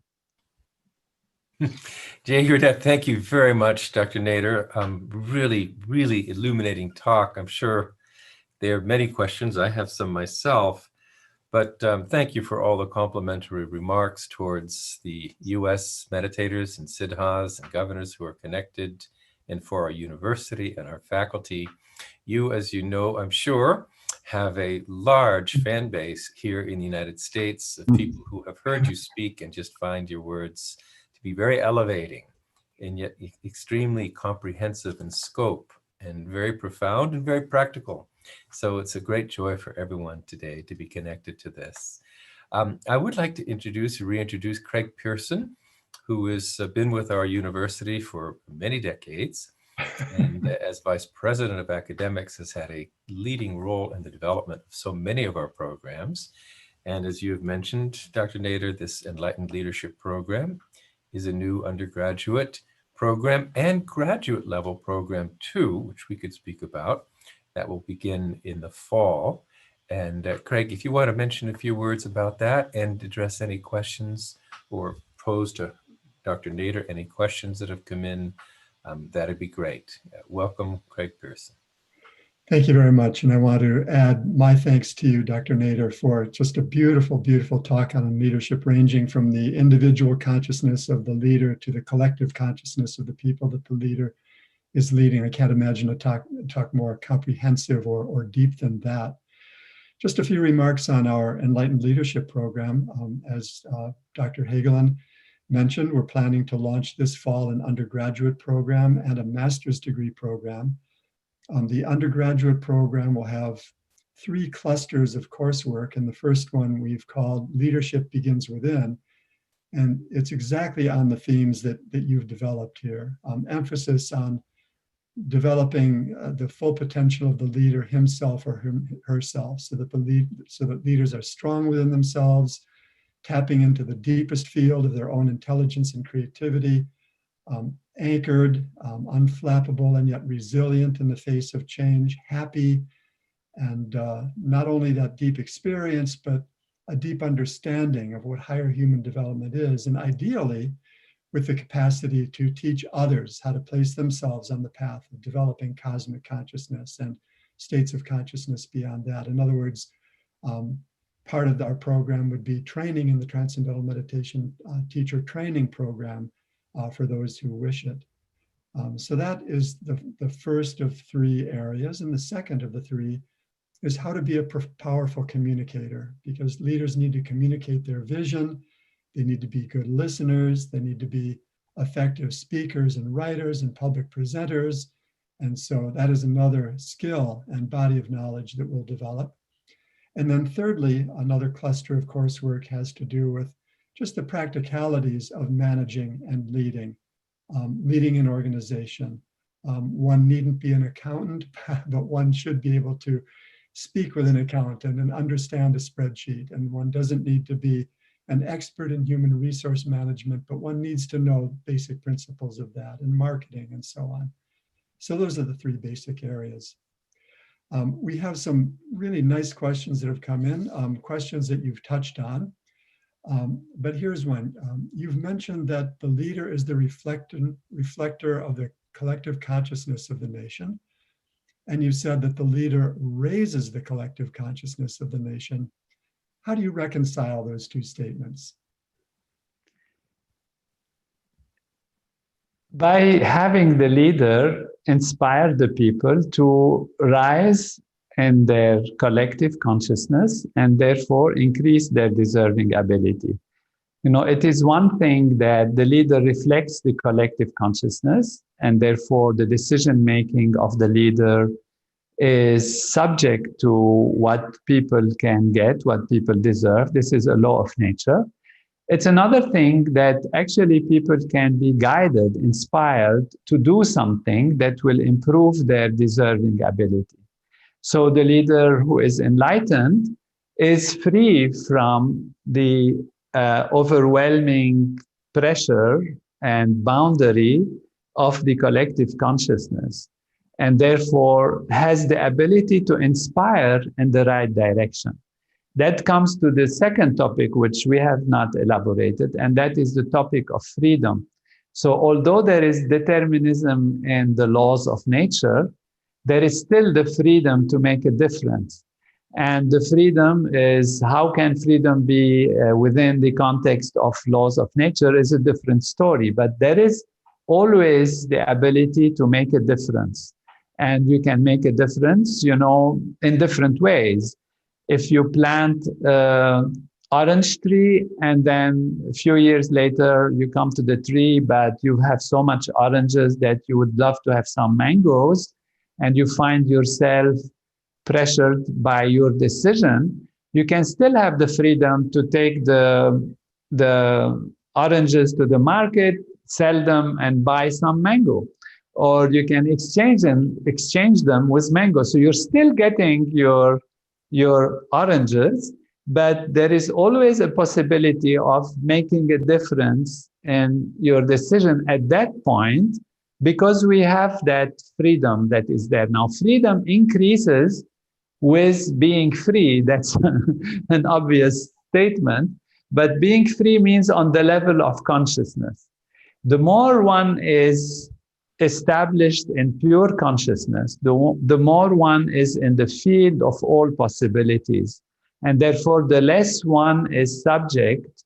Jay Hurdett, thank you very much, Dr. Nader. Really, really illuminating talk. I'm sure there are many questions. I have some myself, but thank you for all the complimentary remarks towards the U.S. meditators and siddhas and governors who are connected, and for our university and our faculty. You, as you know, I'm sure, have a large fan base here in the United States of people who have heard you speak and just find your words to be very elevating and yet extremely comprehensive in scope and very profound and very practical. So it's a great joy for everyone today to be connected to this. I would like to reintroduce Craig Pearson, who has been with our university for many decades, and as Vice President of Academics has had a leading role in the development of so many of our programs. And as you have mentioned, Dr. Nader, this Enlightened Leadership Program is a new undergraduate program and graduate level program too, which we could speak about. That will begin in the fall. And Craig, if you want to mention a few words about that and address any questions or pose to Dr. Nader any questions that have come in, that'd be great. Welcome, Craig Pearson. Thank you very much. And I want to add my thanks to you, Dr. Nader, for just a beautiful, beautiful talk on leadership, ranging from the individual consciousness of the leader to the collective consciousness of the people that the leader is leading. I can't imagine a talk more comprehensive or deep than that. Just a few remarks on our Enlightened Leadership Program. As Dr. Hagelin mentioned, we're planning to launch this fall an undergraduate program and a master's degree program. The undergraduate program will have 3 clusters of coursework, and the first one we've called Leadership Begins Within. And it's exactly on the themes that you've developed here. Emphasis on developing the full potential of the leader himself or herself, so that leaders are strong within themselves, tapping into the deepest field of their own intelligence and creativity, anchored, unflappable, and yet resilient in the face of change, happy, and not only that deep experience, but a deep understanding of what higher human development is, and ideally with the capacity to teach others how to place themselves on the path of developing cosmic consciousness and states of consciousness beyond that. In other words, part of our program would be training in the Transcendental Meditation Teacher Training Program for those who wish it. So that is the first of 3 areas. And the second of the 3 is how to be a powerful communicator, because leaders need to communicate their vision. They need to be good listeners. They need to be effective speakers and writers and public presenters. And so that is another skill and body of knowledge that we'll develop. And then thirdly, another cluster of coursework has to do with just the practicalities of managing and leading an organization. One needn't be an accountant, but one should be able to speak with an accountant and understand a spreadsheet. And one doesn't need to be an expert in human resource management, but one needs to know basic principles of that and marketing and so on. So those are the 3 basic areas. We have some really nice questions that have come in, questions that you've touched on. But here's one. You've mentioned that the leader is the reflector of the collective consciousness of the nation. And you said that the leader raises the collective consciousness of the nation. How do you reconcile those 2 statements? By having the leader inspire the people to rise in their collective consciousness and therefore increase their deserving ability. You know, it is one thing that the leader reflects the collective consciousness, and therefore the decision-making of the leader is subject to what people can get, what people deserve. This is a law of nature. It's another thing that actually people can be guided, inspired to do something that will improve their deserving ability. So the leader who is enlightened is free from the overwhelming pressure and boundary of the collective consciousness, and therefore has the ability to inspire in the right direction. That comes to the second topic, which we have not elaborated, and that is the topic of freedom. So although there is determinism in the laws of nature, there is still the freedom to make a difference. And the freedom is, how can freedom be within the context of laws of nature is a different story, but there is always the ability to make a difference. And you can make a difference, you know, in different ways. If you plant an orange tree and then a few years later you come to the tree, but you have so much oranges that you would love to have some mangoes, and you find yourself pressured by your decision, you can still have the freedom to take the oranges to the market, sell them, and buy some mango. Or you can exchange them with mango. So you're still getting your oranges, but there is always a possibility of making a difference in your decision at that point, because we have that freedom that is there. Now, freedom increases with being free. That's an obvious statement, but being free means on the level of consciousness. The more one is established in pure consciousness, the more one is in the field of all possibilities. And therefore, the less one is subject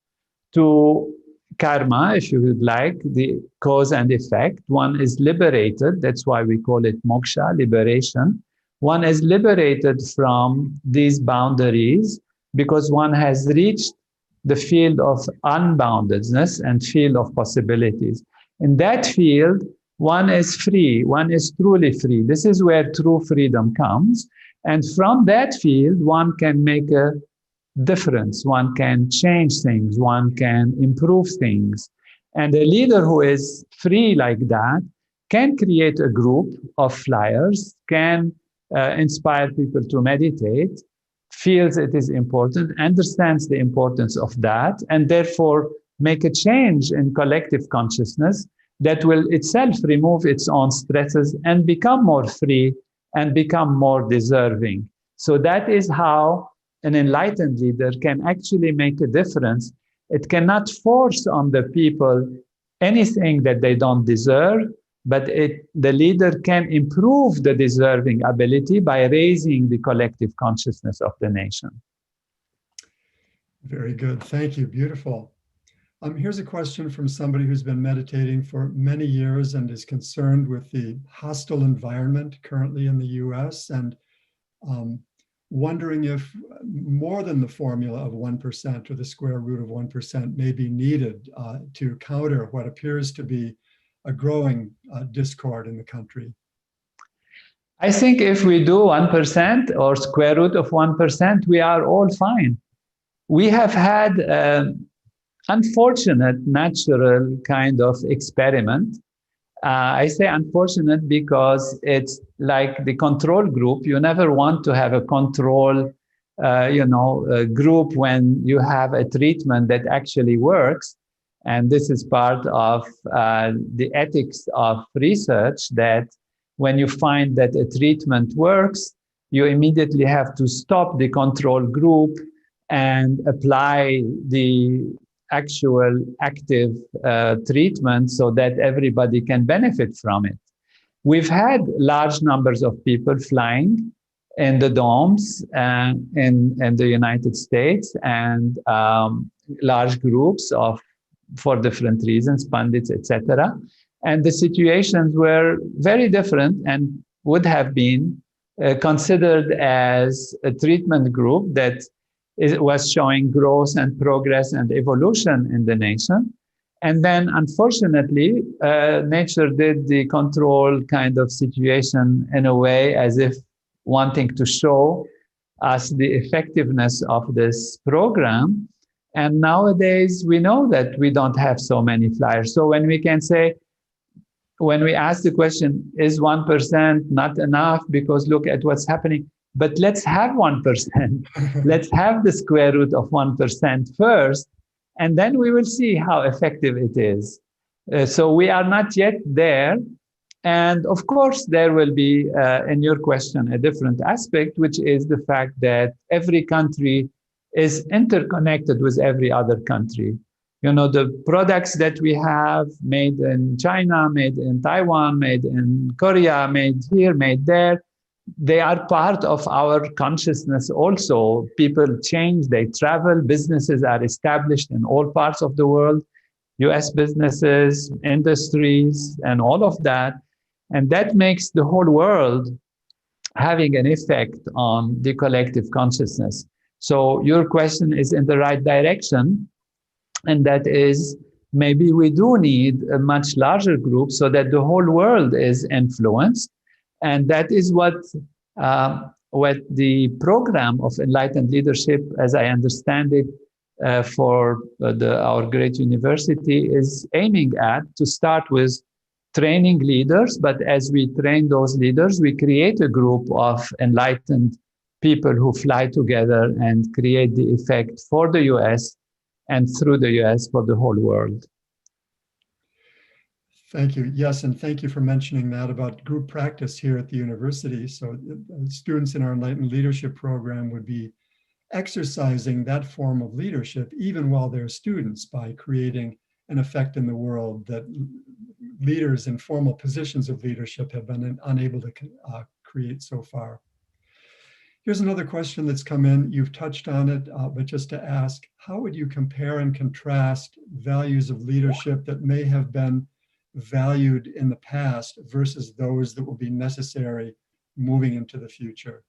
to karma, if you would like, the cause and effect. One is liberated. That's why we call it moksha, liberation. One is liberated from these boundaries because one has reached the field of unboundedness and field of possibilities. In that field, one is free, one is truly free. This is where true freedom comes. And from that field, one can make a difference, one can change things, one can improve things. And a leader who is free like that can create a group of flyers, can inspire people to meditate, feels it is important, understands the importance of that, and therefore make a change in collective consciousness that will itself remove its own stresses and become more free and become more deserving. So that is how an enlightened leader can actually make a difference. It cannot force on the people anything that they don't deserve, but the leader can improve the deserving ability by raising the collective consciousness of the nation. Very good. Thank you. Beautiful. Here's a question from somebody who's been meditating for many years and is concerned with the hostile environment currently in the US, and wondering if more than the formula of 1% or the square root of 1% may be needed to counter what appears to be a growing discord in the country. I think if we do 1% or square root of 1%, we are all fine. We have had unfortunate natural kind of experiment. I say unfortunate because it's like the control group. You never want to have a control, group when you have a treatment that actually works. And this is part of the ethics of research, that when you find that a treatment works, you immediately have to stop the control group and apply the actual active treatment so that everybody can benefit from it. We've had large numbers of people flying in the domes in the United States, and large groups for different reasons, pundits, etc. And the situations were very different and would have been considered as a treatment group that was showing growth and progress and evolution in the nation. And then, unfortunately, nature did the control kind of situation in a way as if wanting to show us the effectiveness of this program. And nowadays, we know that we don't have so many flyers. So when we can say, when we ask the question, is 1% not enough? Because look at what's happening. But let's have 1%. Let's have the square root of 1% first, and then we will see how effective it is. So we are not yet there. And of course, there will be, in your question, a different aspect, which is the fact that every country is interconnected with every other country. You know, the products that we have made in China, made in Taiwan, made in Korea, made here, made there, they are part of our consciousness also. People change, they travel, businesses are established in all parts of the world, US businesses, industries, and all of that. And that makes the whole world having an effect on the collective consciousness. So your question is in the right direction. And that is, maybe we do need a much larger group so that the whole world is influenced. And that is what the program of enlightened leadership, as I understand it, for our great university is aiming at, to start with training leaders. But as we train those leaders, we create a group of enlightened people who fly together and create the effect for the US and through the US for the whole world. Thank you. Yes, and thank you for mentioning that about group practice here at the university. So students in our Enlightened Leadership program would be exercising that form of leadership even while they're students, by creating an effect in the world that leaders in formal positions of leadership have been unable to create so far. Here's another question that's come in. You've touched on it, but just to ask, how would you compare and contrast values of leadership that may have been valued in the past versus those that will be necessary moving into the future?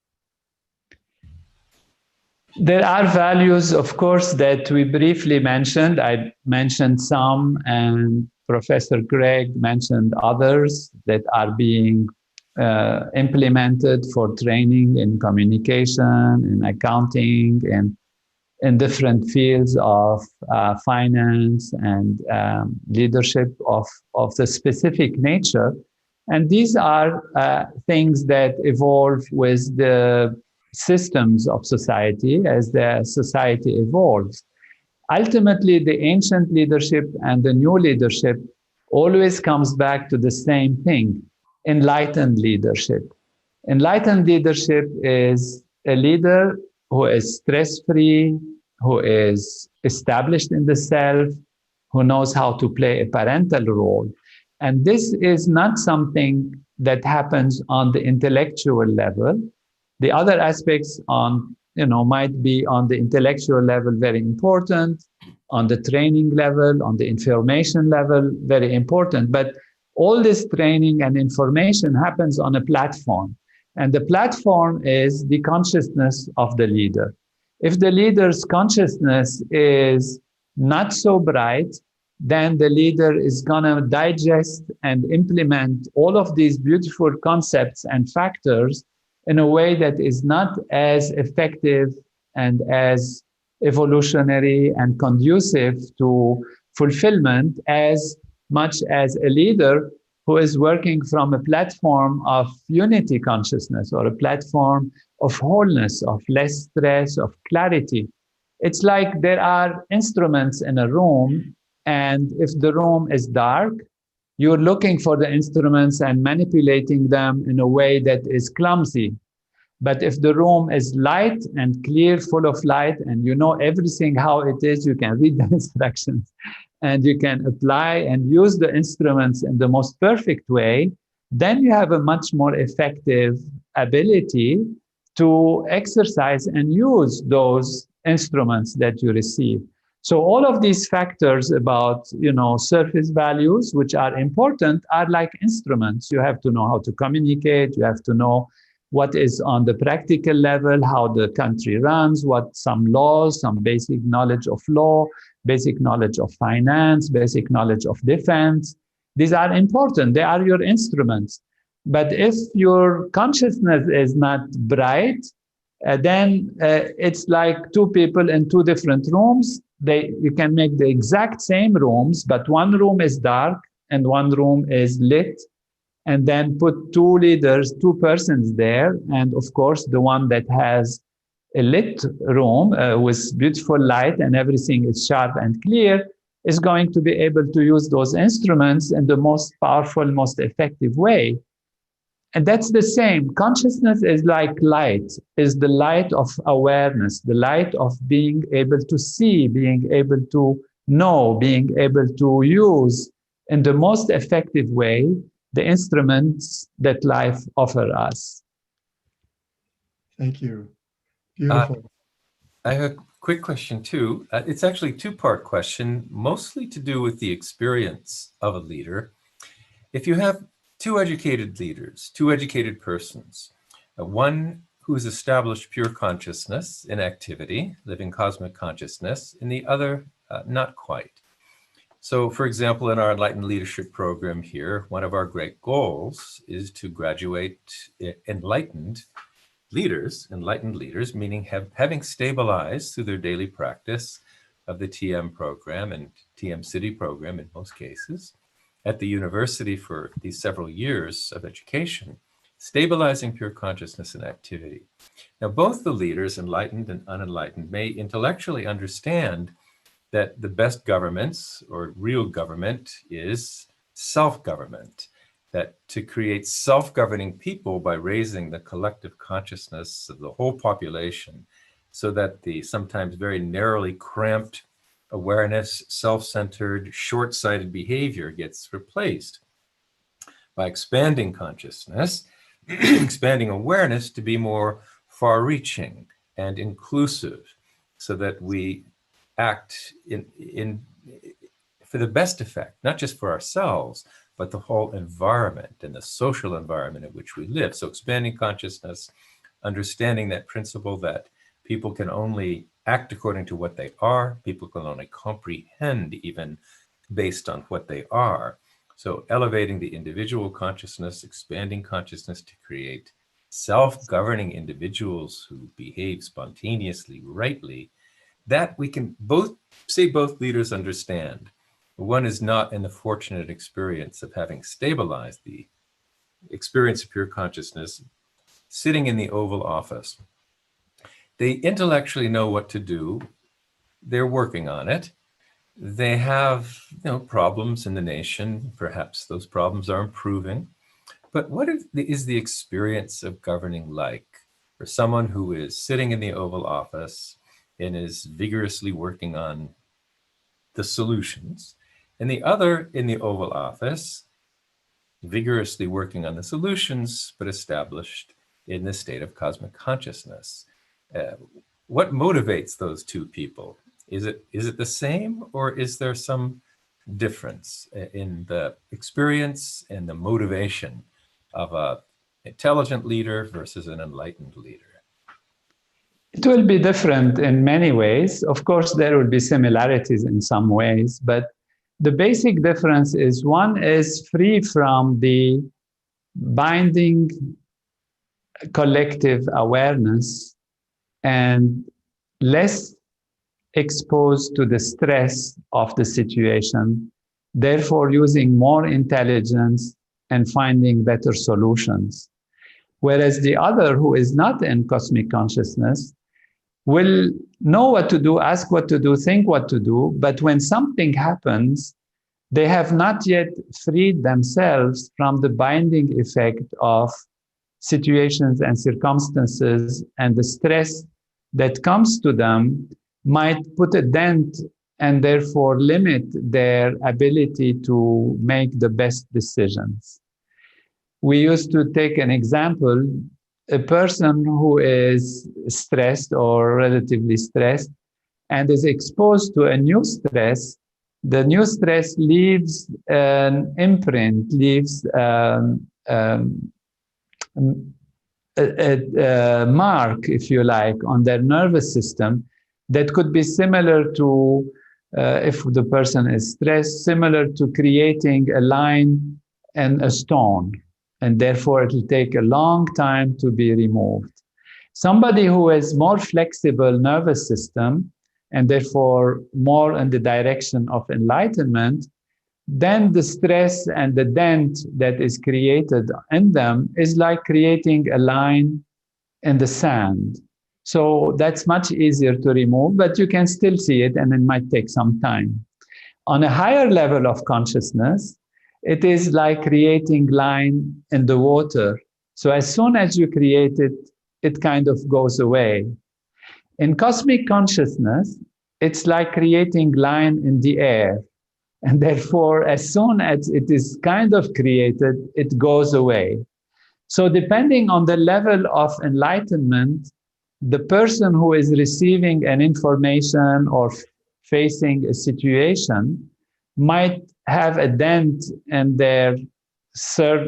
There are values, of course, that we briefly mentioned. I mentioned some, and Professor Greg mentioned others that are being implemented for training in communication, in accounting, and in different fields of finance and leadership of the specific nature. And these are things that evolve with the systems of society as the society evolves. Ultimately, the ancient leadership and the new leadership always comes back to the same thing: enlightened leadership. Enlightened leadership is a leader who is stress-free, who is established in the self, who knows how to play a parental role. And this is not something that happens on the intellectual level. The other aspects might be on the intellectual level very important, on the training level, on the information level very important. But all this training and information happens on a platform. And the platform is the consciousness of the leader. If the leader's consciousness is not so bright, then the leader is going to digest and implement all of these beautiful concepts and factors in a way that is not as effective and as evolutionary and conducive to fulfillment as much as a leader who is working from a platform of unity consciousness or a platform of wholeness, of less stress, of clarity. It's like there are instruments in a room, and if the room is dark, you're looking for the instruments and manipulating them in a way that is clumsy. But if the room is light and clear, full of light, and you know everything how it is, you can read the instructions and you can apply and use the instruments in the most perfect way, then you have a much more effective ability to exercise and use those instruments that you receive. So all of these factors about, surface values, which are important, are like instruments. You have to know how to communicate. You have to know what is on the practical level, how the country runs, what some laws, some basic knowledge of law, basic knowledge of finance, basic knowledge of defense. These are important. They are your instruments. But if your consciousness is not bright, then it's like two people in two different rooms. You can make the exact same rooms, but one room is dark and one room is lit. And then put two leaders, two persons there. And of course, the one that has a lit room with beautiful light and everything is sharp and clear is going to be able to use those instruments in the most powerful, most effective way. And that's the same. Consciousness is like light, is the light of awareness, the light of being able to see, being able to know, being able to use in the most effective way the instruments that life offers us. Thank you. Beautiful. I have a quick question too. It's actually a two-part question, mostly to do with the experience of a leader. If you have two educated leaders, two educated persons, one who's established pure consciousness in activity, living cosmic consciousness, and the other not quite. So, for example, in our Enlightened Leadership program here, one of our great goals is to graduate enlightened leaders, meaning having stabilized through their daily practice of the TM program and TM City program in most cases, at the university for these several years of education, stabilizing pure consciousness and activity. Now, both the leaders, enlightened and unenlightened, may intellectually understand that the best governments or real government is self-government, that to create self-governing people by raising the collective consciousness of the whole population so that the sometimes very narrowly cramped awareness, self-centered, short-sighted behavior gets replaced by expanding consciousness, expanding awareness to be more far-reaching and inclusive, so that we act for the best effect, not just for ourselves, but the whole environment and the social environment in which we live. So expanding consciousness, understanding that principle that people can only act according to what they are, people can only comprehend even based on what they are. So elevating the individual consciousness, expanding consciousness to create self-governing individuals who behave spontaneously, rightly, that we can both leaders understand. One is not in the fortunate experience of having stabilized the experience of pure consciousness, sitting in the Oval Office. They intellectually know what to do. They're working on it. They have, problems in the nation. Perhaps those problems are improving. But what is the experience of governing like for someone who is sitting in the Oval Office and is vigorously working on the solutions, and the other in the Oval Office, vigorously working on the solutions, but established in the state of cosmic consciousness? What motivates those two people? Is it the same, or is there some difference in the experience and the motivation of an intelligent leader versus an enlightened leader? It will be different in many ways. Of course, there will be similarities in some ways, but the basic difference is one is free from the binding collective awareness and less exposed to the stress of the situation, therefore using more intelligence and finding better solutions. Whereas the other, who is not in cosmic consciousness, will know what to do, ask what to do, think what to do, but when something happens, they have not yet freed themselves from the binding effect of situations and circumstances, and the stress that comes to them might put a dent and therefore limit their ability to make the best decisions. We used to take an example, a person who is stressed or relatively stressed and is exposed to a new stress. The new stress leaves an imprint, leaves a mark, if you like, on their nervous system that could be similar to, if the person is stressed, similar to creating a line and a stone. And therefore, it will take a long time to be removed. Somebody who has more flexible nervous system, and therefore more in the direction of enlightenment, then the stress and the dent that is created in them is like creating a line in the sand. So that's much easier to remove, but you can still see it, and it might take some time. On a higher level of consciousness, it is like creating line in the water. So as soon as you create it, it kind of goes away. In cosmic consciousness, it's like creating line in the air. And therefore, as soon as it is kind of created, it goes away. So depending on the level of enlightenment, the person who is receiving an information or facing a situation might have a dent in their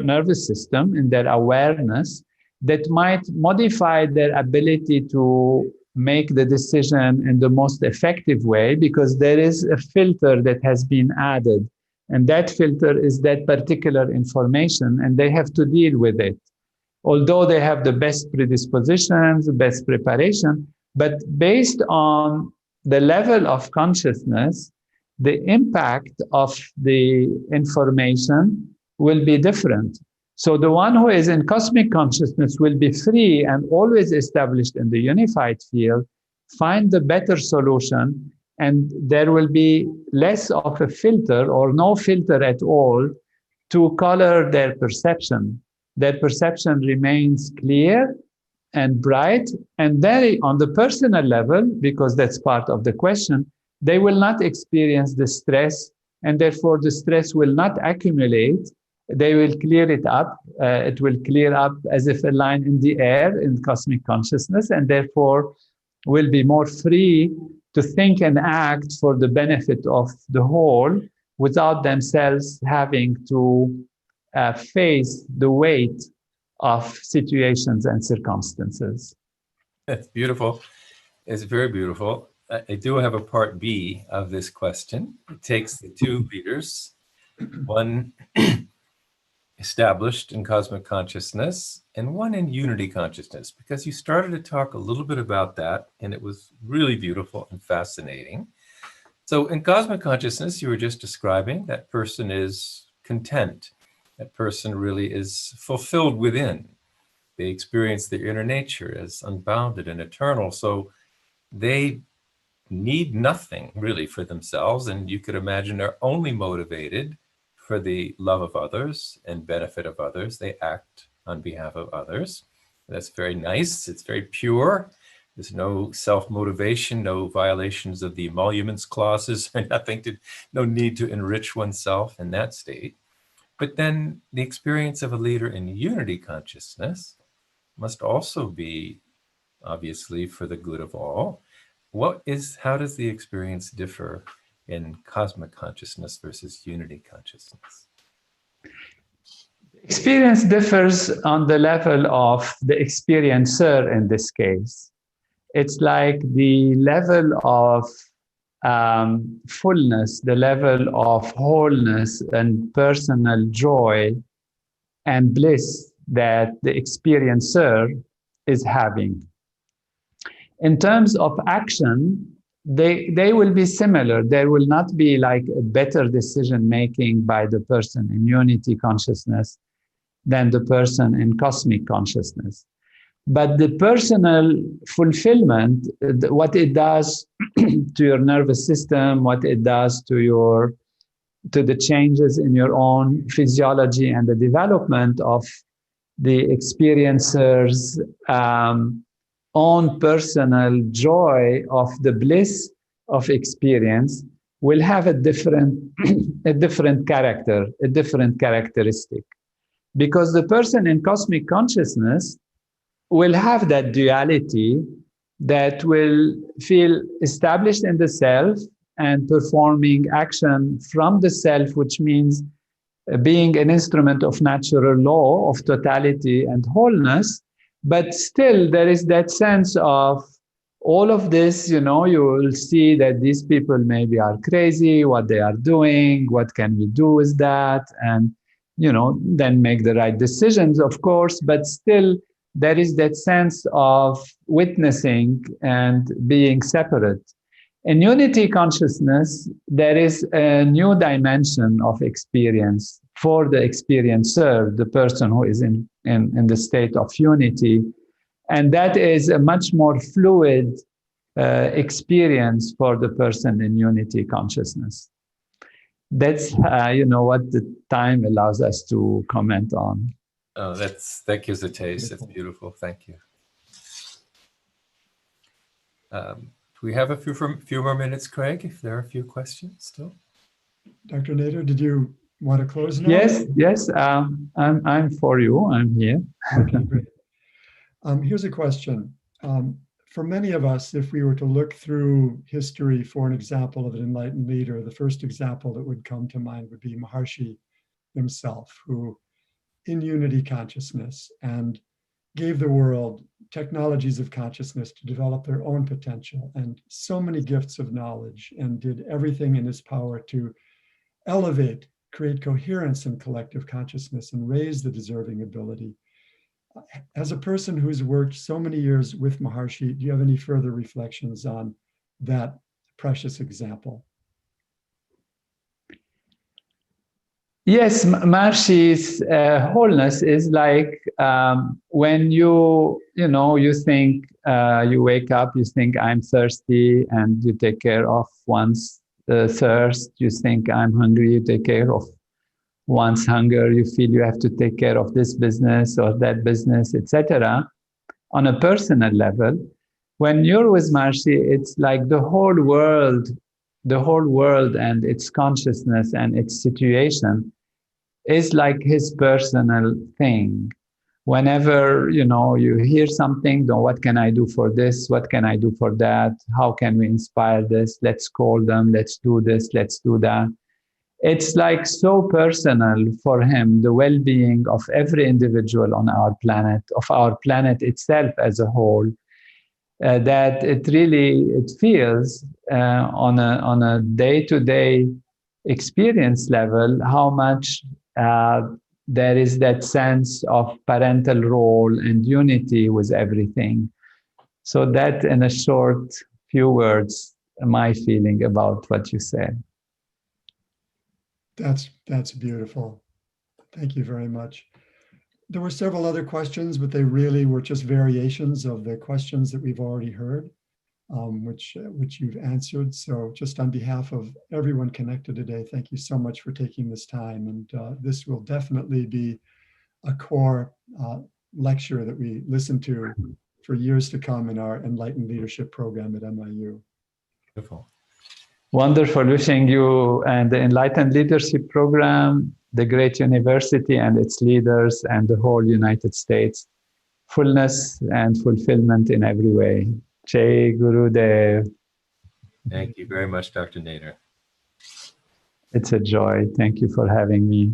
nervous system, in their awareness, that might modify their ability to make the decision in the most effective way, because there is a filter that has been added. And that filter is that particular information, and they have to deal with it. Although they have the best predispositions, the best preparation, but based on the level of consciousness, the impact of the information will be different. So the one who is in cosmic consciousness will be free and always established in the unified field, find the better solution, and there will be less of a filter or no filter at all to color their perception. Their perception remains clear and bright, and then on the personal level, because that's part of the question, they will not experience the stress, and therefore the stress will not accumulate, they will clear it up. It will clear up as if a line in the air in cosmic consciousness, and therefore will be more free to think and act for the benefit of the whole without themselves having to face the weight of situations and circumstances. That's beautiful. It's very beautiful. I do have a part B of this question. It takes the two leaders, one established in cosmic consciousness and one in unity consciousness, because you started to talk a little bit about that, and it was really beautiful and fascinating. So in cosmic consciousness, you were just describing that person is content. That person really is fulfilled within. They experience their inner nature as unbounded and eternal. So they need nothing really for themselves. And you could imagine they're only motivated for the love of others and benefit of others. They act on behalf of others. That's very nice. It's very pure. There's no self-motivation, no violations of the emoluments clauses, no need to enrich oneself in that state. But then the experience of a leader in unity consciousness must also be obviously for the good of all. How does the experience differ in cosmic consciousness versus unity consciousness? Experience differs on the level of the experiencer in this case. It's like the level of fullness, the level of wholeness and personal joy and bliss that the experiencer is having. In terms of action, they will be similar. There will not be like a better decision making by the person in unity consciousness than the person in cosmic consciousness. But the personal fulfillment, what it does to your nervous system, what it does to the changes in your own physiology and the development of the experiencer's own personal joy of the bliss of experience will have a different character, a different characteristic. Because the person in cosmic consciousness will have that duality that will feel established in the self and performing action from the self, which means being an instrument of natural law, of totality and wholeness. But still, there is that sense of all of this, you will see that these people maybe are crazy, what they are doing, what can we do with that? And, then make the right decisions, of course, but still, there is that sense of witnessing and being separate. In unity consciousness, there is a new dimension of experience for the experiencer, the person who is in the state of unity. And that is a much more fluid experience for the person in unity consciousness. That's, what the time allows us to comment on. Oh, that gives a taste. That's beautiful. Thank you. Do we have a few more minutes, Craig, if there are a few questions still? Dr. Nader, did you want to close now? Yes. I'm for you. I'm here. Okay, great. Here's a question. For many of us, if we were to look through history for an example of an enlightened leader, the first example that would come to mind would be Maharishi himself, who in unity consciousness and gave the world technologies of consciousness to develop their own potential and so many gifts of knowledge, and did everything in his power to elevate, create coherence in collective consciousness and raise the deserving ability. As a person who's worked so many years with Maharishi, do you have any further reflections on that precious example? Yes, Maharishi's wholeness is like when you think, you wake up, you think I'm thirsty and you take care of one's thirst. You think I'm hungry, you take care of one's hunger. You feel you have to take care of this business or that business, etc. On a personal level, when you're with Maharishi, it's like the whole world and its consciousness and its situation is like his personal thing. Whenever, you hear something, then what can I do for this? What can I do for that? How can we inspire this? Let's call them. Let's do this. Let's do that. It's like so personal for him, the well-being of every individual on our planet, of our planet itself as a whole, that it feels on a day-to-day experience level how much there is that sense of parental role and unity with everything. So that, in a short few words, my feeling about what you said. That's beautiful. Thank you very much. There were several other questions, but they really were just variations of the questions that we've already heard, which you've answered. So just on behalf of everyone connected today, thank you so much for taking this time. And this will definitely be a core lecture that we listen to for years to come in our Enlightened Leadership program at MIU. Beautiful. Wonderful. Wishing you and the Enlightened Leadership Program, the great university and its leaders, and the whole United States fullness and fulfillment in every way. Jai Gurudev. Thank you very much, Dr. Nader. It's a joy. Thank you for having me.